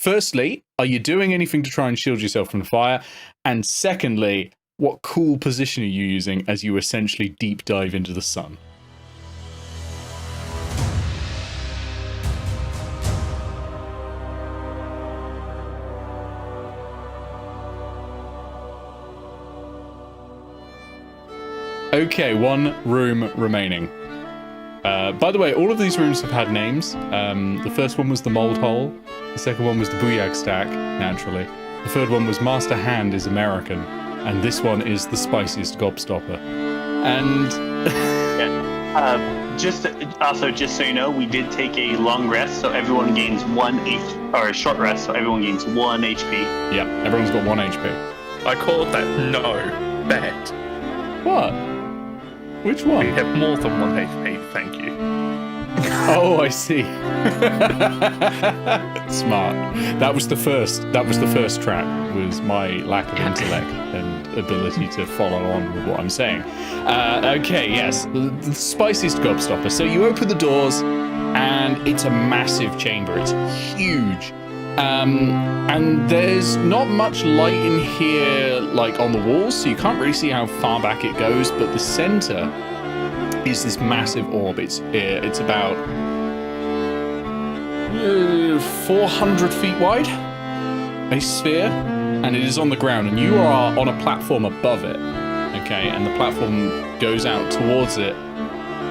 firstly, are you doing anything to try and shield yourself from the fire? And secondly, what cool position are you using as you essentially deep dive into the sun? Okay, one room remaining. By the way, all of these rooms have had names. The first one was the Mold Hole. The second one was the Booyag Stack, naturally. The third one was Master Hand is American. And this one is the spiciest gobstopper. And... just so you know, we did take a long rest, so everyone gains or a short rest, so everyone gains 1 HP. Yeah, everyone's got 1 HP. I called that no bet. What? Which one? We have more than 1 HP, thank you. Oh, I see. Smart. That was the first trap, was my lack of intellect and ability to follow on with what I'm saying. Okay, yes, the spiciest gobstopper. So you open the doors, and it's a massive chamber. It's huge. And there's not much light in here, like on the walls, so you can't really see how far back it goes, but the center is this massive orb. It's about 400 feet wide, a sphere, and it is on the ground, and you are on a platform above it, okay, and the platform goes out towards it,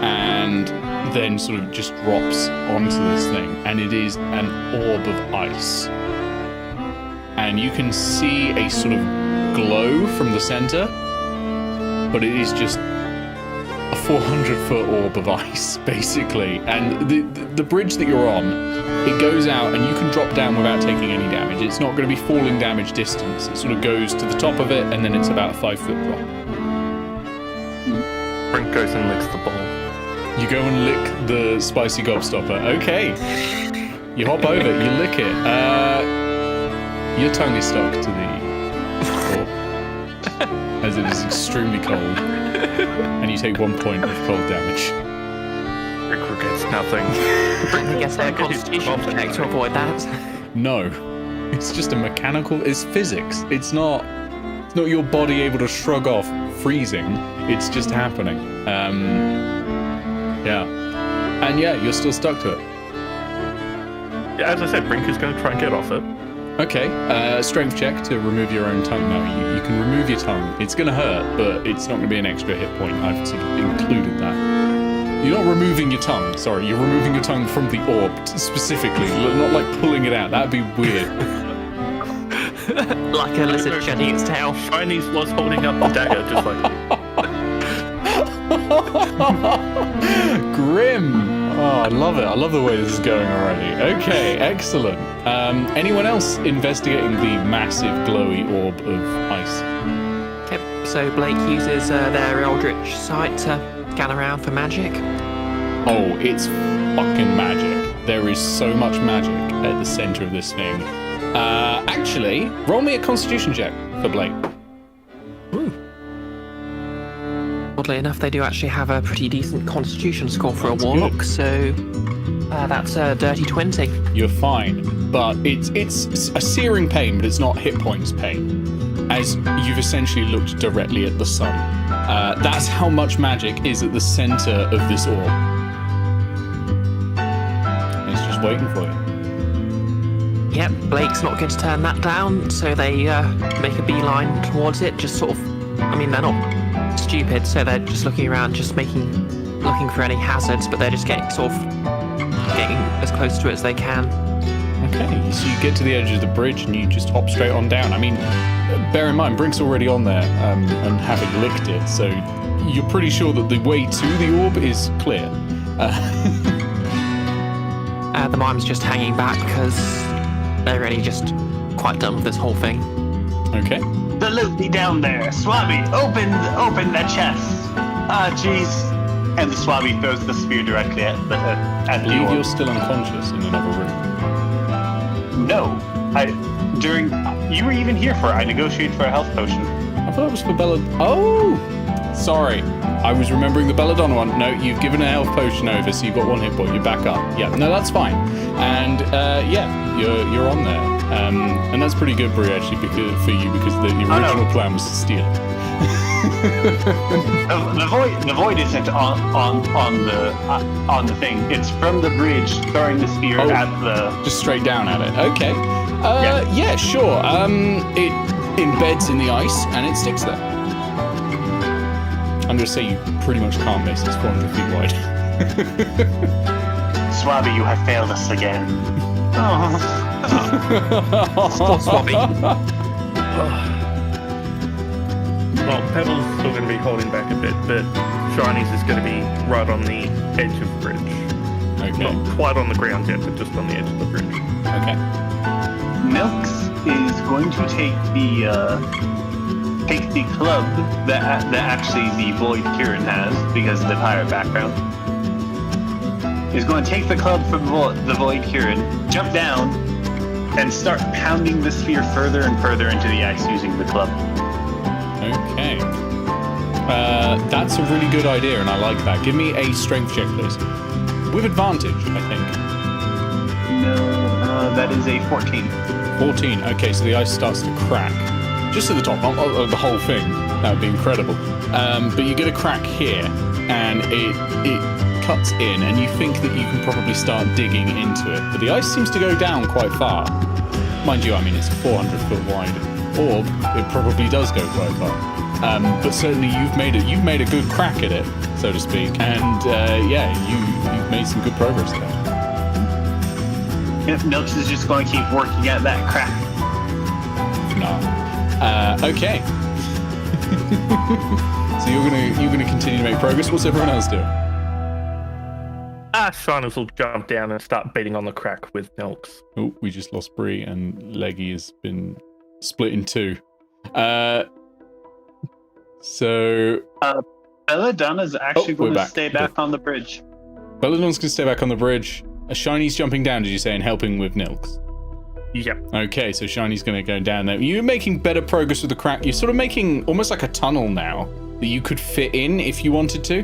and then sort of just drops onto this thing, and it is an orb of ice. And you can see a sort of glow from the center, but it is just a 400-foot orb of ice, basically. And the bridge that you're on, it goes out, and you can drop down without taking any damage. It's not going to be falling damage distance. It sort of goes to the top of it, and then it's about a 5-foot drop. Brink goes and licks the ball. You go and lick the spicy gobstopper. Okay. You hop over it, you lick it. Your tongue is stuck to the orb, as it is extremely cold. And you take 1 point of cold damage. Brink regrets nothing. I guess they're constitution check to avoid that. No. It's just a mechanical... It's physics. It's not your body able to shrug off freezing. It's just happening. Yeah. And yeah, you're still stuck to it. Yeah, as I said, Brink is going to try and get off it. Okay, strength check to remove your own tongue now. You can remove your tongue. It's going to hurt, but it's not going to be an extra hit point. I've sort of included that. You're not removing your tongue, sorry. You're removing your tongue from the orb, specifically. Not like pulling it out. That'd be weird. Like a lizard shedding its tail. Chinese was holding up the dagger, just like... Grim. Oh, I love it. I love the way this is going already. Okay, excellent. Anyone else investigating the massive glowy orb of ice? Yep, so Blake uses their Eldritch sight to scan around for magic. Oh, it's fucking magic. There is so much magic at the center of this thing. Actually, roll me a constitution check for Blake. Oddly enough, they do actually have a pretty decent constitution score for a warlock, good. So that's a dirty 20. You're fine, but it's a searing pain, but it's not hit points pain, as you've essentially looked directly at the sun. That's how much magic is at the center of this orb. It's just waiting for you. Yep, Blake's not going to turn that down, so they make a beeline towards it, just sort of, I mean, they're not stupid, so they're just looking around, just looking for any hazards, but they're just getting as close to it as they can. Okay, so you get to the edge of the bridge and you just hop straight on down. I mean, bear in mind, Brink's already on there and having licked it, so you're pretty sure that the way to the orb is clear. The mime's just hanging back because they're really just quite done with this whole thing. Okay. Absolutely down there. Swabby, open the chest. Ah, jeez. And the Swabby throws the spear directly at the I believe you're still unconscious in another room. No. You were even here for it. I negotiated for a health potion. I thought it was for Bella. Oh! Sorry. I was remembering the Belladonna one. No, you've given a health potion over, so you've got 1 hit point. You're back up. Yeah, no, that's fine. And you're on there. And that's pretty good, Brie, actually, for you, because the original plan was to steal it. The void isn't on the thing. It's from the bridge, throwing the spear at the. Just straight down at it. Okay. Yeah, sure. It embeds in the ice and it sticks there. I'm gonna say you pretty much can't miss. It's 400 feet wide. Swabby, you have failed us again. Oh. Swabby. Well, Pebble's still going to be holding back a bit, but Shiny's is going to be right on the edge of the bridge. Okay. Not quite on the ground yet, but just on the edge of the bridge. Okay. Nylx is going to take the club that actually the Void Kirin has, because of the pirate background. Is going to take the club from the Void Kirin, jump down, and start pounding the sphere further and further into the ice using the club. Okay. That's a really good idea, and I like that. Give me a strength check, please. With advantage, I think. No, that is a 14. 14. Okay, so the ice starts to crack. Just at the top, not the whole thing. That would be incredible. But you get a crack here, and it cuts in, and you think that you can probably start digging into it. But the ice seems to go down quite far. Mind you, I mean, it's a 400-foot wide orb. It probably does go quite far. But certainly you've made a good crack at it, so to speak. And you've made some good progress there. Yep, Nylx is just going to keep working at that crack. No. Okay. So you're gonna continue to make progress. What's everyone else doing? Shiners will jump down and start beating on the crack with Nylx. Oh, we just lost Bree, and Leggy has been split in two. So Belladonna's actually going to stay back on the bridge. Belladonna's going to stay back on the bridge. Shiny's jumping down, did you say, and helping with Nylx? Yep. Okay, so Shiny's going to go down there. You're making better progress with the crack. You're sort of making almost like a tunnel now that you could fit in if you wanted to.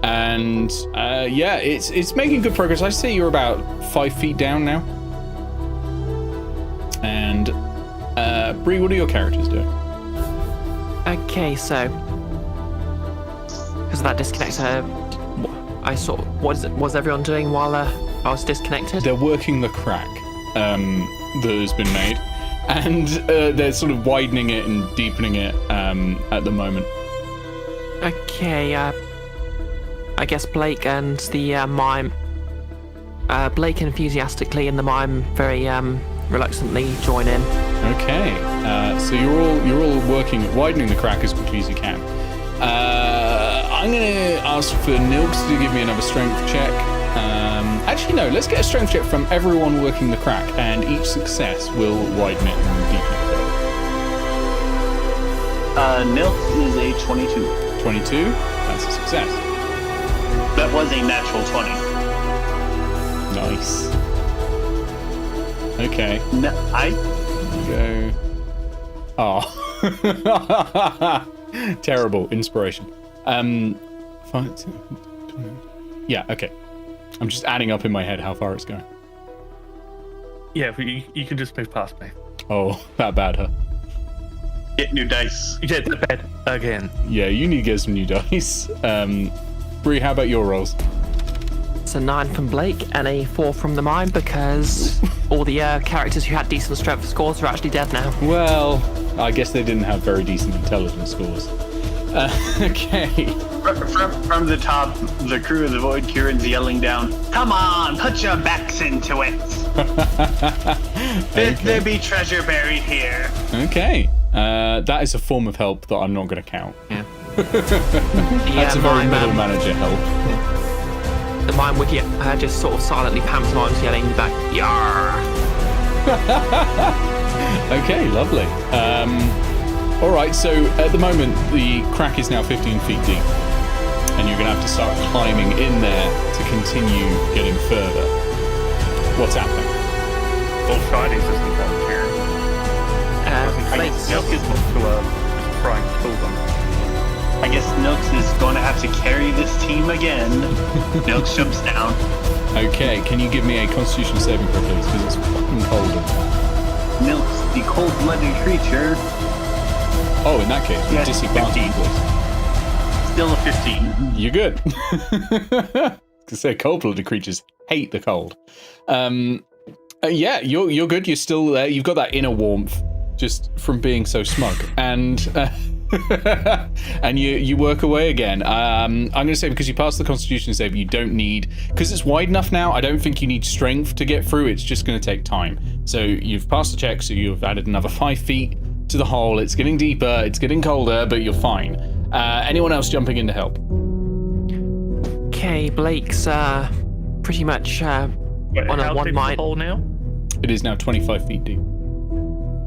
And it's making good progress. I say you're about 5 feet down now. And Bree, what are your characters doing? Okay, so because of that disconnect, what was everyone doing while I was disconnected? They're working the crack that has been made, and they're sort of widening it and deepening it at the moment. Okay, I guess Blake and the mime. Blake enthusiastically and the mime very reluctantly join in. Okay, so you're all widening the crack as quickly as you can. I'm gonna ask for Nylx to give me another strength check. Actually, no. Let's get a strength check from everyone working the crack, and each success will widen it and deepen it. Nylx is a 22. 22. That's a success. That was a natural 20. Nice. Okay. No, Go. Oh. Terrible inspiration. 5, 10, 20. Yeah, okay. I'm just adding up in my head how far it's going. Yeah, but you can just move past me. Oh, that bad, huh? Get new dice. You get the bed again. Yeah, you need to get some new dice. Bree, how about your rolls? It's a 9 from Blake and a 4 from the mime, because all the characters who had decent strength scores are actually dead now. Well, I guess they didn't have very decent intelligence scores. Okay. From the top, the crew of the Void Kirin's yelling down, "Come on, put your backs into it! There be treasure buried here." Okay. That is a form of help that I'm not going to count. Yeah. That's a very middle manager help. The mime wiki just sort of silently pantomimes yelling back, "Yarr!" Okay, lovely. All right, so at the moment, the crack is now 15 feet deep, and you're going to have to start climbing in there to continue getting further. What's happening? Well, Shiny's isn't volunteering. Blake's Nylx is not to try and kill them. I guess Nylx is going to have to carry this team again. Nylx jumps down. Okay, can you give me a Constitution saving throw, please? Because it's fucking cold. Nylx, the cold-blooded creature, Oh, in that case, Yes, disadvantage, 15. Still a 15. You're good. To say cold-blooded creatures hate the cold. Yeah, you're good. You're still there. You've got that inner warmth just from being so smug, and and you work away again. I'm going to say because you passed the Constitution save, you don't need, because it's wide enough now. I don't think you need strength to get through. It's just going to take time. So you've passed the check. So you've added another 5 feet to the hole. It's getting deeper. It's getting colder, but you're fine. Anyone else jumping in to help? Okay, Blake's pretty much Wait, on a how one deep's the mind. hole now? It is now 25 feet deep.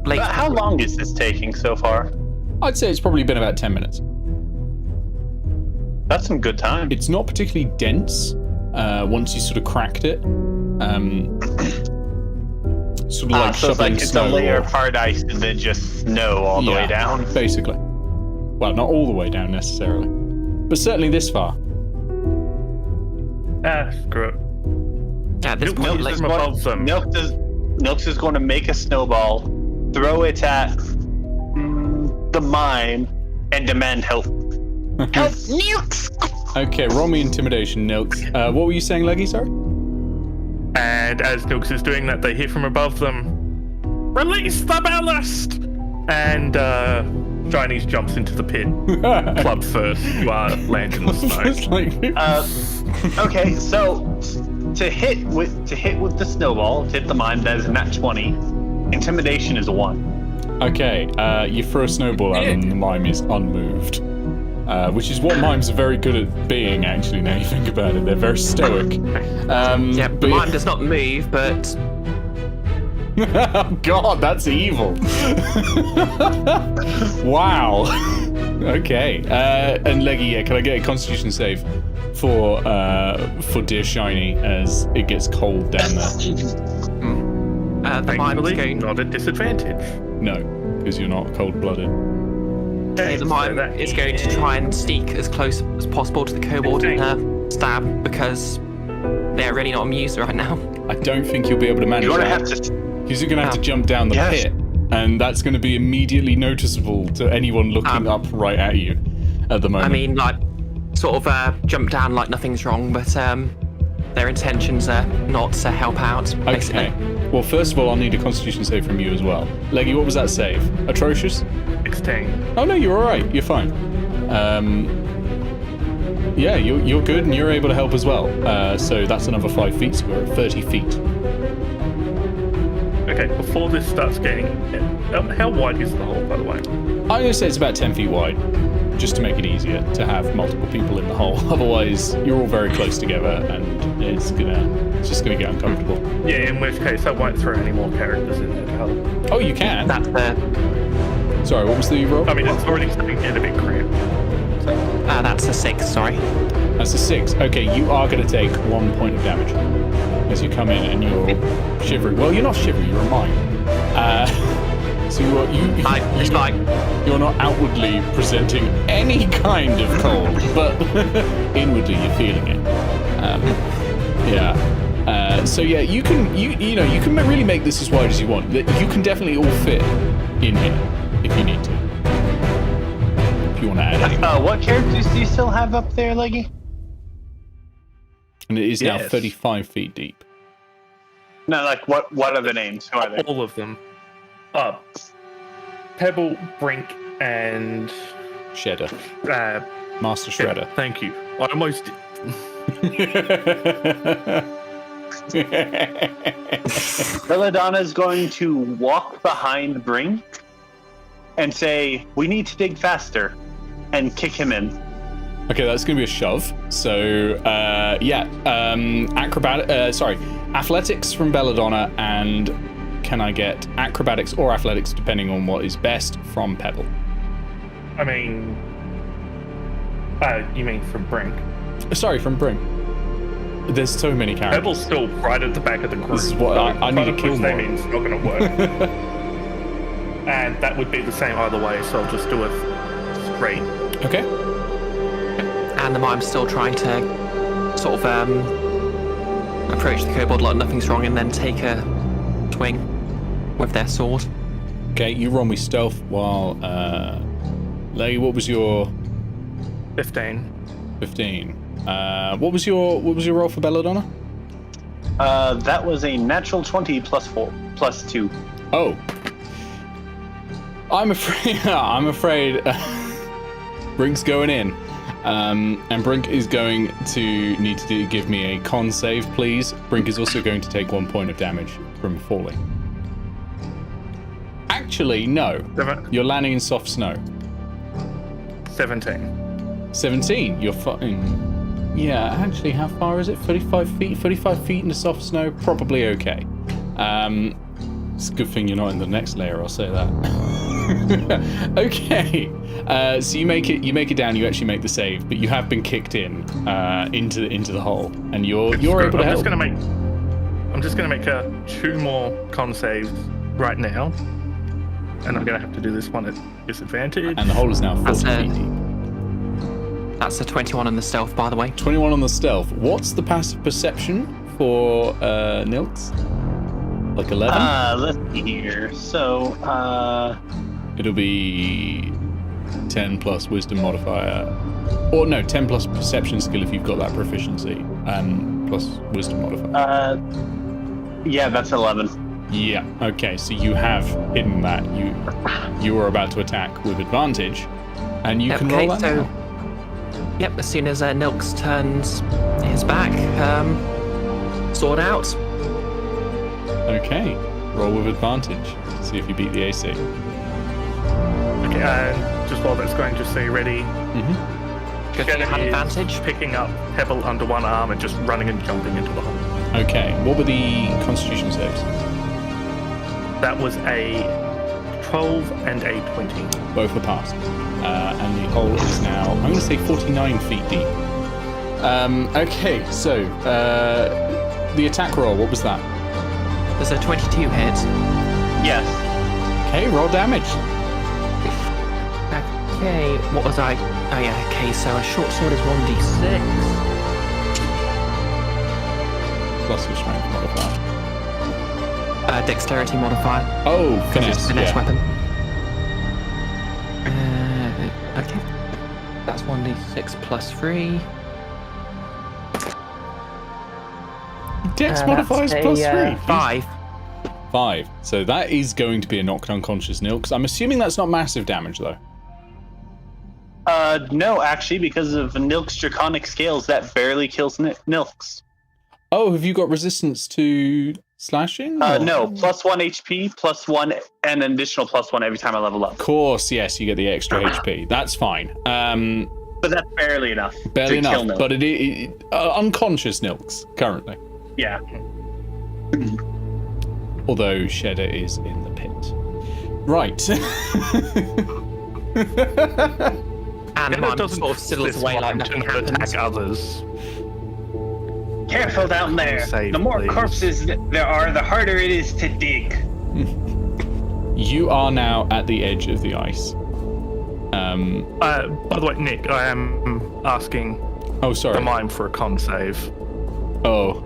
Blake's But how long is this taking so far? I'd say it's probably been about 10 minutes. That's some good time. It's not particularly dense once you sort of cracked it. Sort of like so it's shoveling like it's a snow layer or- of hard ice and then just snow all the way down. Basically. Well, not all the way down necessarily, but certainly this far. Screw it. at this point, Nylx like, is above them. Nylx is going to make a snowball, throw it at the mime, and demand help. Help, Nylx! Okay, roll me intimidation, Nylx. What were you saying, Leggy? Sorry. And as Nylx is doing that, they hear from above them, "Release the ballast!" And Chinese jumps into the pit. Club first, you land in the snow. It's like, Okay, so to hit with the snowball, to hit the mime, that is a nat 20. Intimidation is a 1. okay, you throw a snowball at them and the mime is unmoved. Which is what mimes are very good at being, actually, now you think about it. They're very stoic. yeah, the but- mime does not move, but Oh God, that's evil. Wow. Okay. And Leggy, yeah, can I get a Constitution save for dear Shiny as it gets cold down there? the mime is Thankfully, going. not at disadvantage. No, because you're not cold-blooded. Okay, the mime is going to try and sneak as close as possible to the kobold and stab because they're really not amused right now. I don't think you'll be able to manage You're going to that. have to... Because you're going to have to jump down the Yes. pit, and that's going to be immediately noticeable to anyone looking up right at you at the moment. I mean, like, sort of jump down like nothing's wrong, but their intentions are not to help out, basically. Okay. Well, first of all, I'll need a Constitution save from you as well. Leggy, what was that save? Atrocious? 16. Oh no, you're all right. You're fine. Yeah, you're good, and you're able to help as well. So that's another 5 feet. So we're at 30 feet. Okay, before this starts getting... How wide is the hole, by the way? I'm going to say it's about 10 feet wide, just to make it easier to have multiple people in the hole. Otherwise, you're all very close together, and it's just gonna get uncomfortable. Yeah, in which case I won't throw any more characters in that hole. Oh, you can. That's Sorry, what was the roll? I mean, it's already starting to get a bit cramped. that's a 6, sorry. That's a 6. Okay, you are going to take 1 point of damage as you come in and you're shivering. Well, you're not shivering, you're a mime. So you're not outwardly presenting any kind of cold, but inwardly you're feeling it. Yeah. So yeah, you can really make this as wide as you want. You can definitely all fit in here if you need to. If you want to add any. what characters do you still have up there, Leggy? And it is now Yes. 35 feet deep. No, like, what are the names? Who are they? All of them. Pebble, Brink, and... Shedder. Uh, Master Shredder. Thank you. I almost... Belladonna is going to walk behind Brink and say, "We need to dig faster," and kick him in. Okay, that's going to be a shove. So, athletics from Belladonna, and can I get acrobatics or athletics, depending on what is best, from Pebble? I mean... you mean from Brink? Sorry, from Brink. There's so many characters. Pebble's still right at the back of the group. This is what I need to kill more. It's not going to work. And that would be the same either way, so I'll just do it straight. Okay. And the mime's still trying to sort of approach the kobold like nothing's wrong and then take a swing with their sword. Okay, you roll me stealth while Lay, what was your 15. 15? What was your roll for Belladonna? That was a natural 20 plus 2. Oh. I'm afraid Brink's going in. And Brink is going to need to give me a con save, please. Brink is also going to take 1 point of damage from falling. Actually, no. You're landing in soft snow. 17. 17. You're fine. Yeah, actually, how far is it? 35 feet? 35 feet in the soft snow? Probably okay. It's a good thing you're not in the next layer, I'll say that. Okay. So you make it down, you actually make the save, but you have been kicked in into the hole, and you're able to help. I'm just gonna make 2 more con saves right now. And I'm gonna have to do this one at disadvantage. And the hole is now 40 feet deep. That's a 21 on the stealth, by the way. 21 on the stealth. What's the passive perception for Nylx? Like 11? Let's see here. So, it'll be 10 plus wisdom modifier. Or no, 10 plus perception skill if you've got that proficiency. Plus wisdom modifier. Yeah, that's 11. Yeah, okay, so you have hidden that. You are about to attack with advantage, and you can roll that now. Yep, as soon as Nylx turns his back, sword out. Okay, roll with advantage. See if you beat the AC. Okay, and just while that's going, just so you're ready. Good thing you have advantage. Picking up Pebble under one arm and just running and jumping into the hole. Okay, what were the Constitution saves? That was a 12 and a 20. Both are passed. And the hole is now, I'm going to say 49 feet deep. Okay, so the attack roll, what was that? There's a 22 hit. Yes. Okay, roll damage. Okay, what was I? Oh yeah, okay, so a short sword is 1d6. Plus your strength modifier. Dexterity modifier. Oh, finesse, finesse yeah. weapon. Okay. That's 1d6 plus 3. Dex modifiers plus 3. 5. 5. So that is going to be a knocked unconscious Nylx. I'm assuming that's not massive damage, though. No, actually, because of Nylx draconic scales, that barely kills Nylx. Oh, have you got resistance to slashing? No, plus 1 HP, plus 1, and an additional plus 1 every time I level up. Of course, yes, you get the extra HP. That's fine. But that's barely enough. Barely to enough, kill Nylx. but it unconscious Nylx currently. Yeah. Although Shedder is in the pit. Right. And It mine doesn't sort of sidles away like nothing happens. attack others. Careful down there. Save, the more please. corpses there are, the harder it is to dig. You are now at the edge of the ice. By the way, Nick, I am asking Oh, sorry. the mime for a con save. Oh.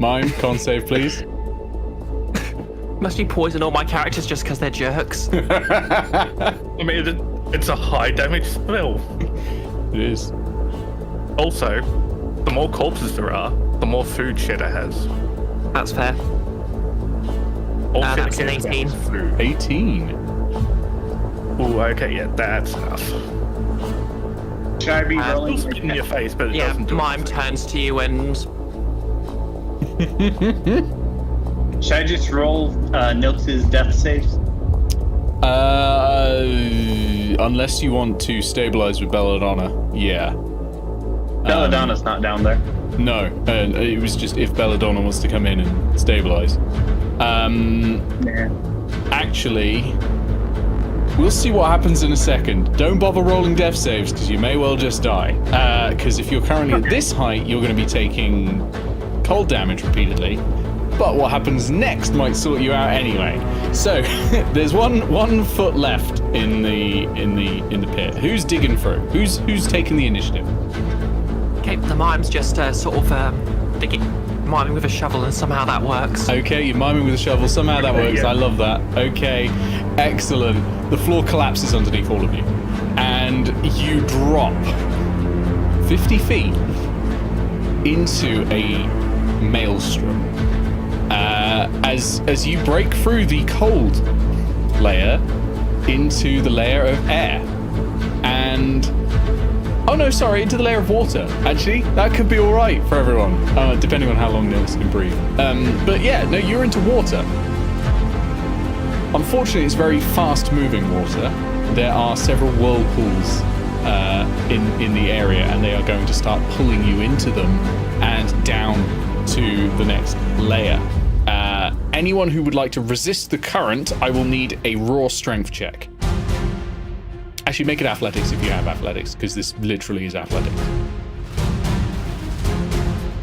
Mime, con save, please. Must you poison all my characters just because they're jerks? I mean, it's a high damage spell. It is. Also, the more corpses there are, the more food Shedder has. That's fair. All Shedder That's an cares about 18. is food. 18. Ooh, okay, yeah, that's enough. Should I be It'll rolling? spit in your face, but it Yeah, doesn't do mime anything. turns to you and Should I just roll Nylx's death saves? Unless you want to stabilize with Belladonna, yeah. Belladonna's not down there. No, it was just if Belladonna wants to come in and stabilize. Nah. Actually, we'll see what happens in a second. Don't bother rolling death saves because you may well just die. Because if you're currently at this height, you're going to be taking cold damage repeatedly. But what happens next might sort you out anyway. So there's one foot left in the pit. Who's digging through? Who's taking the initiative? Okay, the mime's just sort of miming with a shovel, and somehow that works. Okay, you're miming with a shovel. Somehow that works. Yeah. I love that. Okay, excellent. The floor collapses underneath all of you, and you drop 50 feet into a maelstrom. As you break through the cold layer into the layer of air, and into the layer of water. Actually, that could be all right for everyone, depending on how long Nylx can breathe. But yeah, no, you're into water. Unfortunately, it's very fast-moving water. There are several whirlpools in the area, and they are going to start pulling you into them and down to the next layer. Anyone who would like to resist the current, I will need a raw strength check. Actually, make it athletics if you have athletics, because this literally is athletics.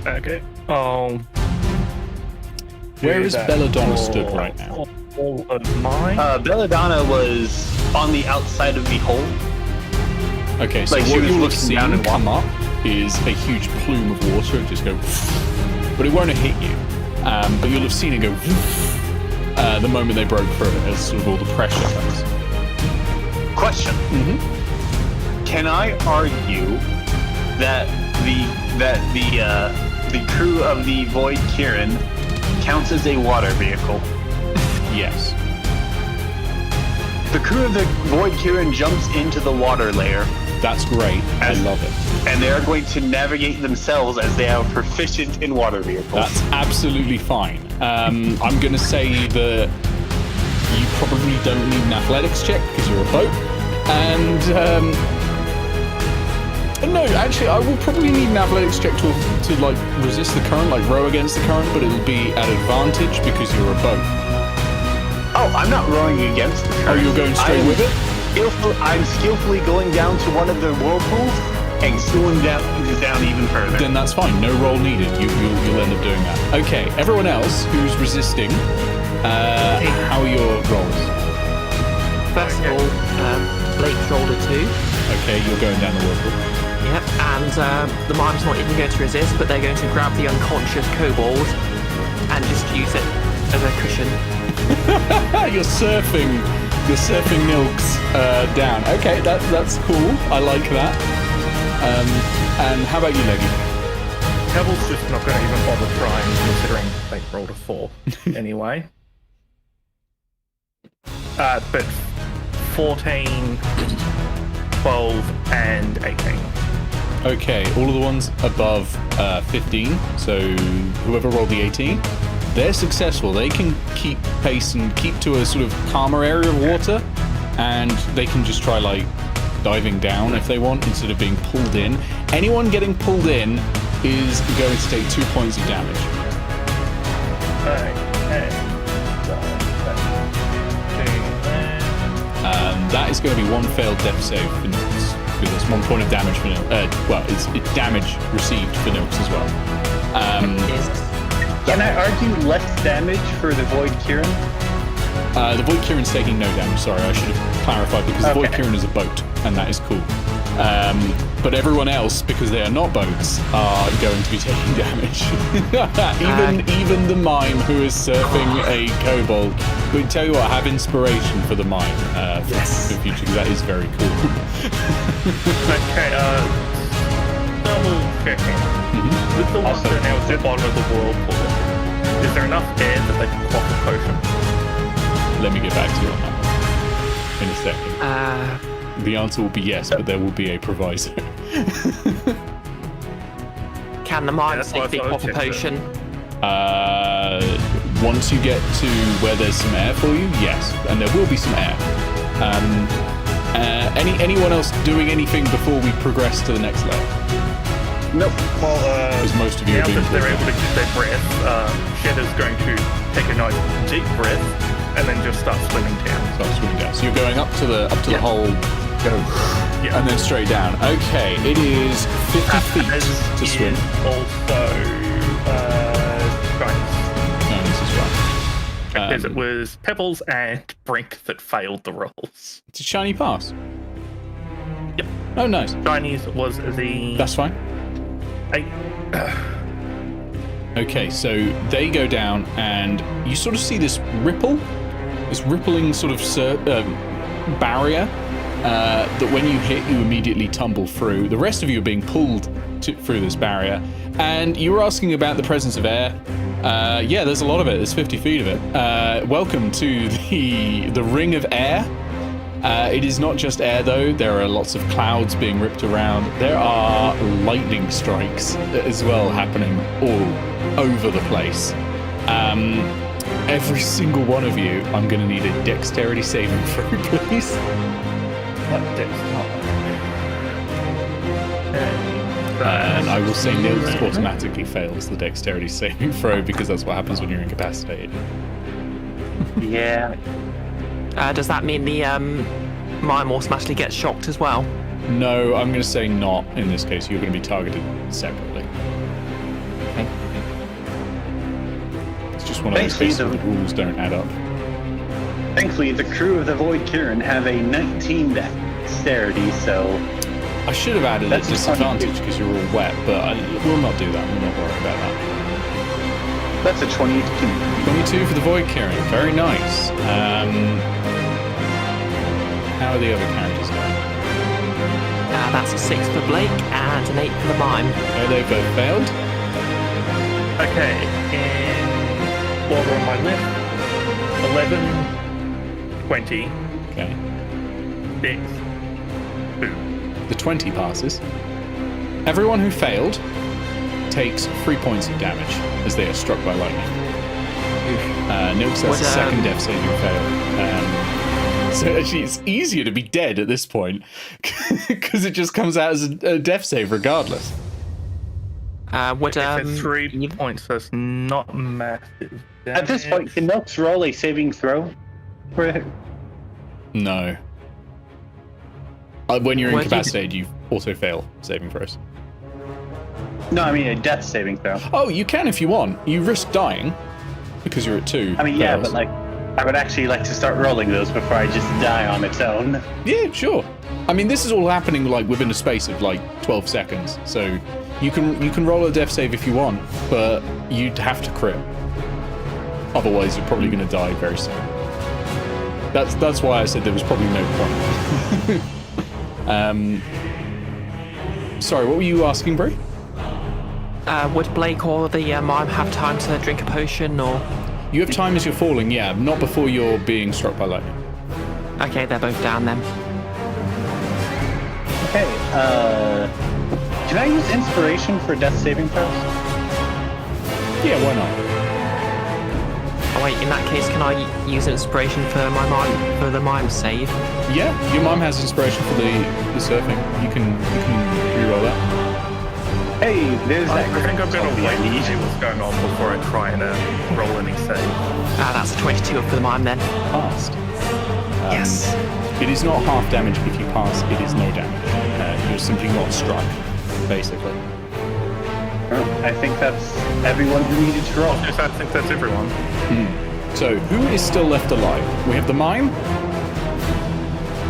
Okay. Where is Belladonna stood right now? All of mine. Belladonna was on the outside of the hole. Okay, so Like, she what was you'll have looking seen down and come up is a huge plume of water and just go, but it won't have hit you. But you'll have seen it go the moment they broke through it, as sort of all the pressure comes. Question. Can I argue that the crew of the Void Kirin counts as a water vehicle? Yes. The crew of the Void Kirin jumps into the water layer, That's great. I love it. and they are going to navigate themselves as they are proficient in water vehicles. That's absolutely fine. I'm going to say that you probably don't need an athletics check because you're a boat. And no, actually, I will probably need an athletics check to like resist the current, like row against the current, but it'll be at advantage because you're a boat. Oh, I'm not rowing against the current. Oh, you're going straight with it? I'm skillfully going down to one of the whirlpools and slowing down even further. Then that's fine. No roll needed. You'll end up doing that. Okay, everyone else who's resisting, how are your rolls? First of all, Blake's rolled a 2. Okay, you're going down the whirlpool. Yep, and the mime's not even going to resist, but they're going to grab the unconscious kobold and just use it as a cushion. You're surfing Nylx down. Okay, that's cool. I like that. And how about you, Leggy? Kevil's just not going to even bother trying, considering they rolled a 4 anyway. But 14, 12, and 18. Okay, all of the ones above 15, so whoever rolled the 18, they're successful. They can keep pace and keep to a sort of calmer area of water, and they can just try like diving down if they want instead of being pulled in. Anyone getting pulled in is going to take 2 points of damage. That is going to be one failed death save for Nylx. Because it's 1 point of damage for Nylx. It's damage received for Nylx as well. Can I argue less damage for the Void Kirin? The Void Kirin's taking no damage. Sorry, I should have clarified because the Void Kirin is a boat, and that is cool. But everyone else, because they are not boats, are going to be taking damage. even the mime who is surfing a kobold. We tell you what, have inspiration for the mime for the future, because that is very cool. Okay, double checking. With the one that now is at the bottom of the whirlpool, is there enough air that they can quaff a potion? Let me get back to you on that one in a second. The answer will be yes, but there will be a proviso. Can the mime safely quaff a potion? Once you get to where there's some air for you, yes, and there will be some air. Anyone else doing anything before we progress to the next level? Nope. Well, Because most of you now are being that they're able to keep their breath, Shed is going to take a nice deep breath and then just start swimming down. Start swimming down. So you're going up to the hole, go, and then straight down. Okay, it is 50 feet to swim. Also, Nice as well. because it was Pebbles and Brink that failed the rolls. It's a shiny pass. Yep. Oh, nice. Chinese was the That's fine. Okay, so they go down, and you sort of see this rippling sort of barrier that when you hit, you immediately tumble through. The rest of you are being pulled through this barrier, and you were asking about the presence of air. Yeah, there's a lot of it. There's 50 feet of it. Welcome to the ring of air. It is not just air, though. There are lots of clouds being ripped around. There are lightning strikes as well happening all over the place. Every single one of you, I'm going to need a dexterity saving throw, please. And I will say Nylx automatically fails the dexterity saving throw because that's what happens when you're incapacitated. Yeah. Does that mean the mime automatically gets shocked as well? No, I'm going to say not in this case. You're going to be targeted separately. Okay. It's just one of those cases where the rules don't add up. Thankfully, the crew of the Void Kirin have a 19 dexterity, so... I should have added a disadvantage because you're all wet, but we'll not do that. We'll not worry about that. That's a 22. 22 for the Void Kirin. Very nice. How are the other characters going? That's a 6 for Blake and an 8 for the mime. Okay, they both failed. Okay, in order on my left, 11, 20, Okay. 6, 2. The 20 passes. Everyone who failed takes 3 points of damage as they are struck by lightning. Nylx has a second death saving fail. So actually, it's easier to be dead at this point because it just comes out as a death save regardless. Would It's 3 points, so it's not massive. At this point, can Nylx roll a saving throw for it? No. When you're incapacitated, you also fail saving throws. No, I mean a death saving throw. Oh, you can if you want. You risk dying because you're at 2. I mean, yeah, fails. but like, I would actually like to start rolling those before I just die on its own. Yeah, sure. I mean, this is all happening like within a space of like 12 seconds. So you can roll a death save if you want, but you'd have to crit. Otherwise, you're probably going to die very soon. That's why I said there was probably no point. Sorry, what were you asking, Brie? would Blake or the mime have time to drink a potion, or? You have time as you're falling, yeah, not before you're being struck by lightning. Okay, they're both down then. Okay, can I use inspiration for death saving throws? Yeah, why not? Oh wait, in that case, can I use inspiration for my mime, for the mime save? Yeah, your mom has inspiration for the surfing. You can reroll that. Hey, there's I that. think I'm going to zombie wait I and need. see what's going on before I try and roll any save. That's a 22 for the mime then. Passed. Yes. It is not half damage if you pass, it is no damage. You're simply not struck, basically. Oh, I think that's everyone who needed to roll. Yes, I think that's everyone. So, who is still left alive? We have the mime,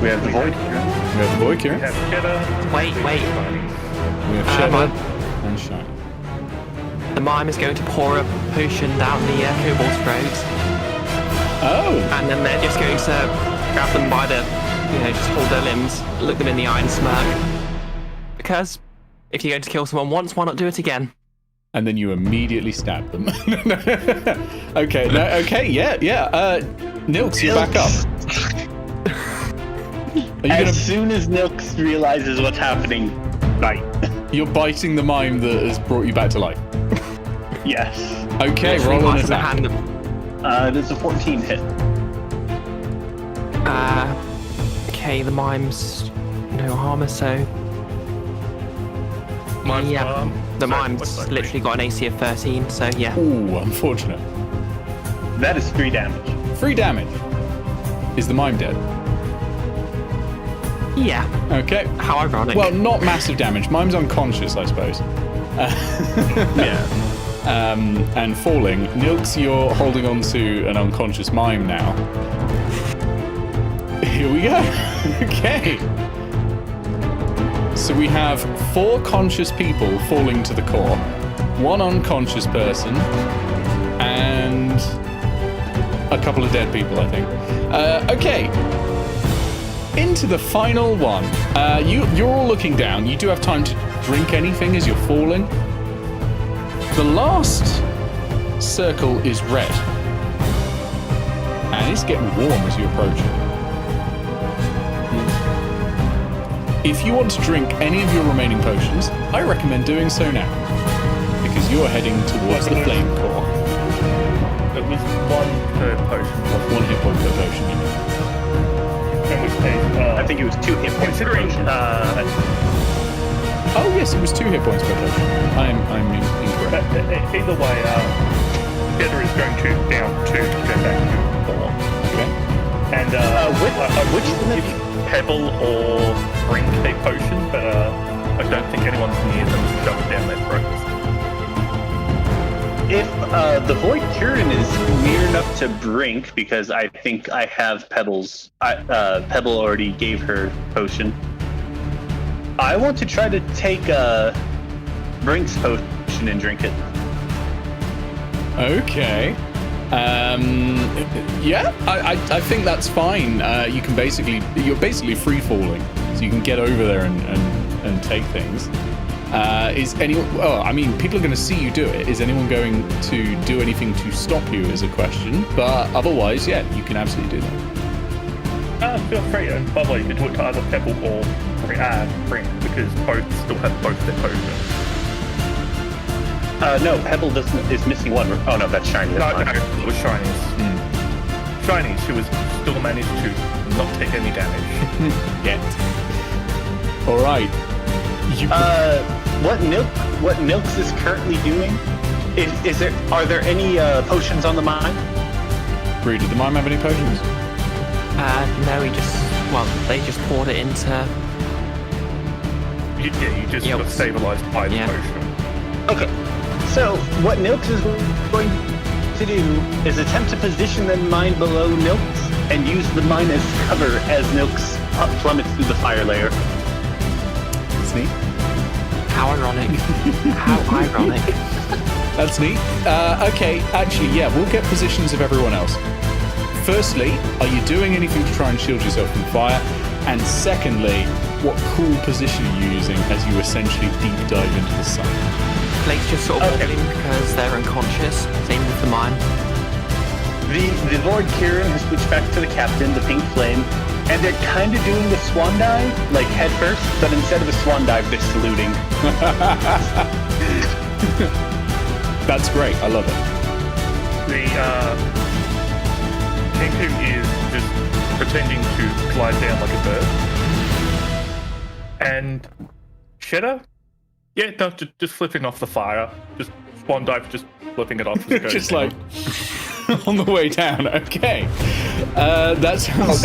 We have the Void. we have the Void Kirin, We have Cheddar. Wait. we have Shadow, mime. and Shine. The mime is going to pour a potion down the kobold's throat, Oh! and then they're just going to grab them by the, just hold their limbs, look them in the eye and smirk. Because if you're going to kill someone once, why not do it again? And then you immediately stab them. Okay, yeah. Nylx, you're back up. Are you As soon as Nylx realizes what's happening, bite. You're biting the mime that has brought you back to life. Yes. Okay, Literally roll an bites the attack. hand. There's a 14 hit. Okay, the mime's no armor, so Mine's yeah, the mime's looks like literally got an AC of 13, so yeah. Ooh, unfortunate. That is 3 damage. 3 damage. Is the mime dead? Yeah, Okay. how ironic. Well, not massive damage. Mime's unconscious, I suppose. Yeah. And falling. Nylx, you're holding on to an unconscious mime now. Here we go. Okay. So we have 4 conscious people falling to the core, 1 unconscious person, and a couple of dead people, I think. Okay. Into the final one. You're all looking down. You do have time to drink anything as you're falling. The last circle is red. And it's getting warm as you approach it. If you want to drink any of your remaining potions, I recommend doing so now. Because you're heading towards the flame core. It was 1 per potion. 1 hit point per potion, you mean. In which case, I think it was 2 hit points per considering, potion. Oh yes, it was 2 hit points per potion. I'm incorrect. Either way, Cheddar is going to down 2 to go back to 4. Okay. And which give Pebble or drink a potion, but I don't think anyone's near them to shove it down their throats. If the Void Kirin is near enough to Brink, because I think I have Pebbles. Pebble already gave her potion. I want to try to take Brink's potion and drink it. Okay. Yeah, I think that's fine. You're basically free falling, so you can get over there and take things. Is anyone? Well, I mean, people are going to see you do it. Is anyone going to do anything to stop you? Is a question. But otherwise, yeah, you can absolutely do that. Feel free, and by the way, you can do it to either Pebble or Brink, because both still have both their potions. No, Pebble is missing 1. Oh no, that's Shiny. That's No, fine. it was Shinies. Shinies, who was still managed to not take any damage. Yet. All right. What Nylx is currently doing? Are there any potions on the mine? Bree, did the mime have any potions? No, they just poured it into... You just got stabilized by the potion. Okay, so what Nylx is going to do is attempt to position the mine below Nylx and use the mine as cover as Nylx plummets through the fire layer. That's neat. How ironic. How ironic. That's neat. Okay, actually, yeah, we'll get positions of everyone else. Firstly, are you doing anything to try and shield yourself from fire? And secondly, what cool position are you using as you essentially deep dive into the sun? Blake's just sort of wobbling because they're unconscious. Same with the mine. The Void Kirin has switched back to the captain, the pink flame, and they're kind of doing the swan dive, like head first, but instead of a swan dive, they're saluting. That's great. I love it. The Kenku is just pretending to glide down like a bird. And Cheddar? Yeah, no, just flipping off the fire. Just swan dive, just flipping it off as it goes Just down. like on the way down. Okay. That sounds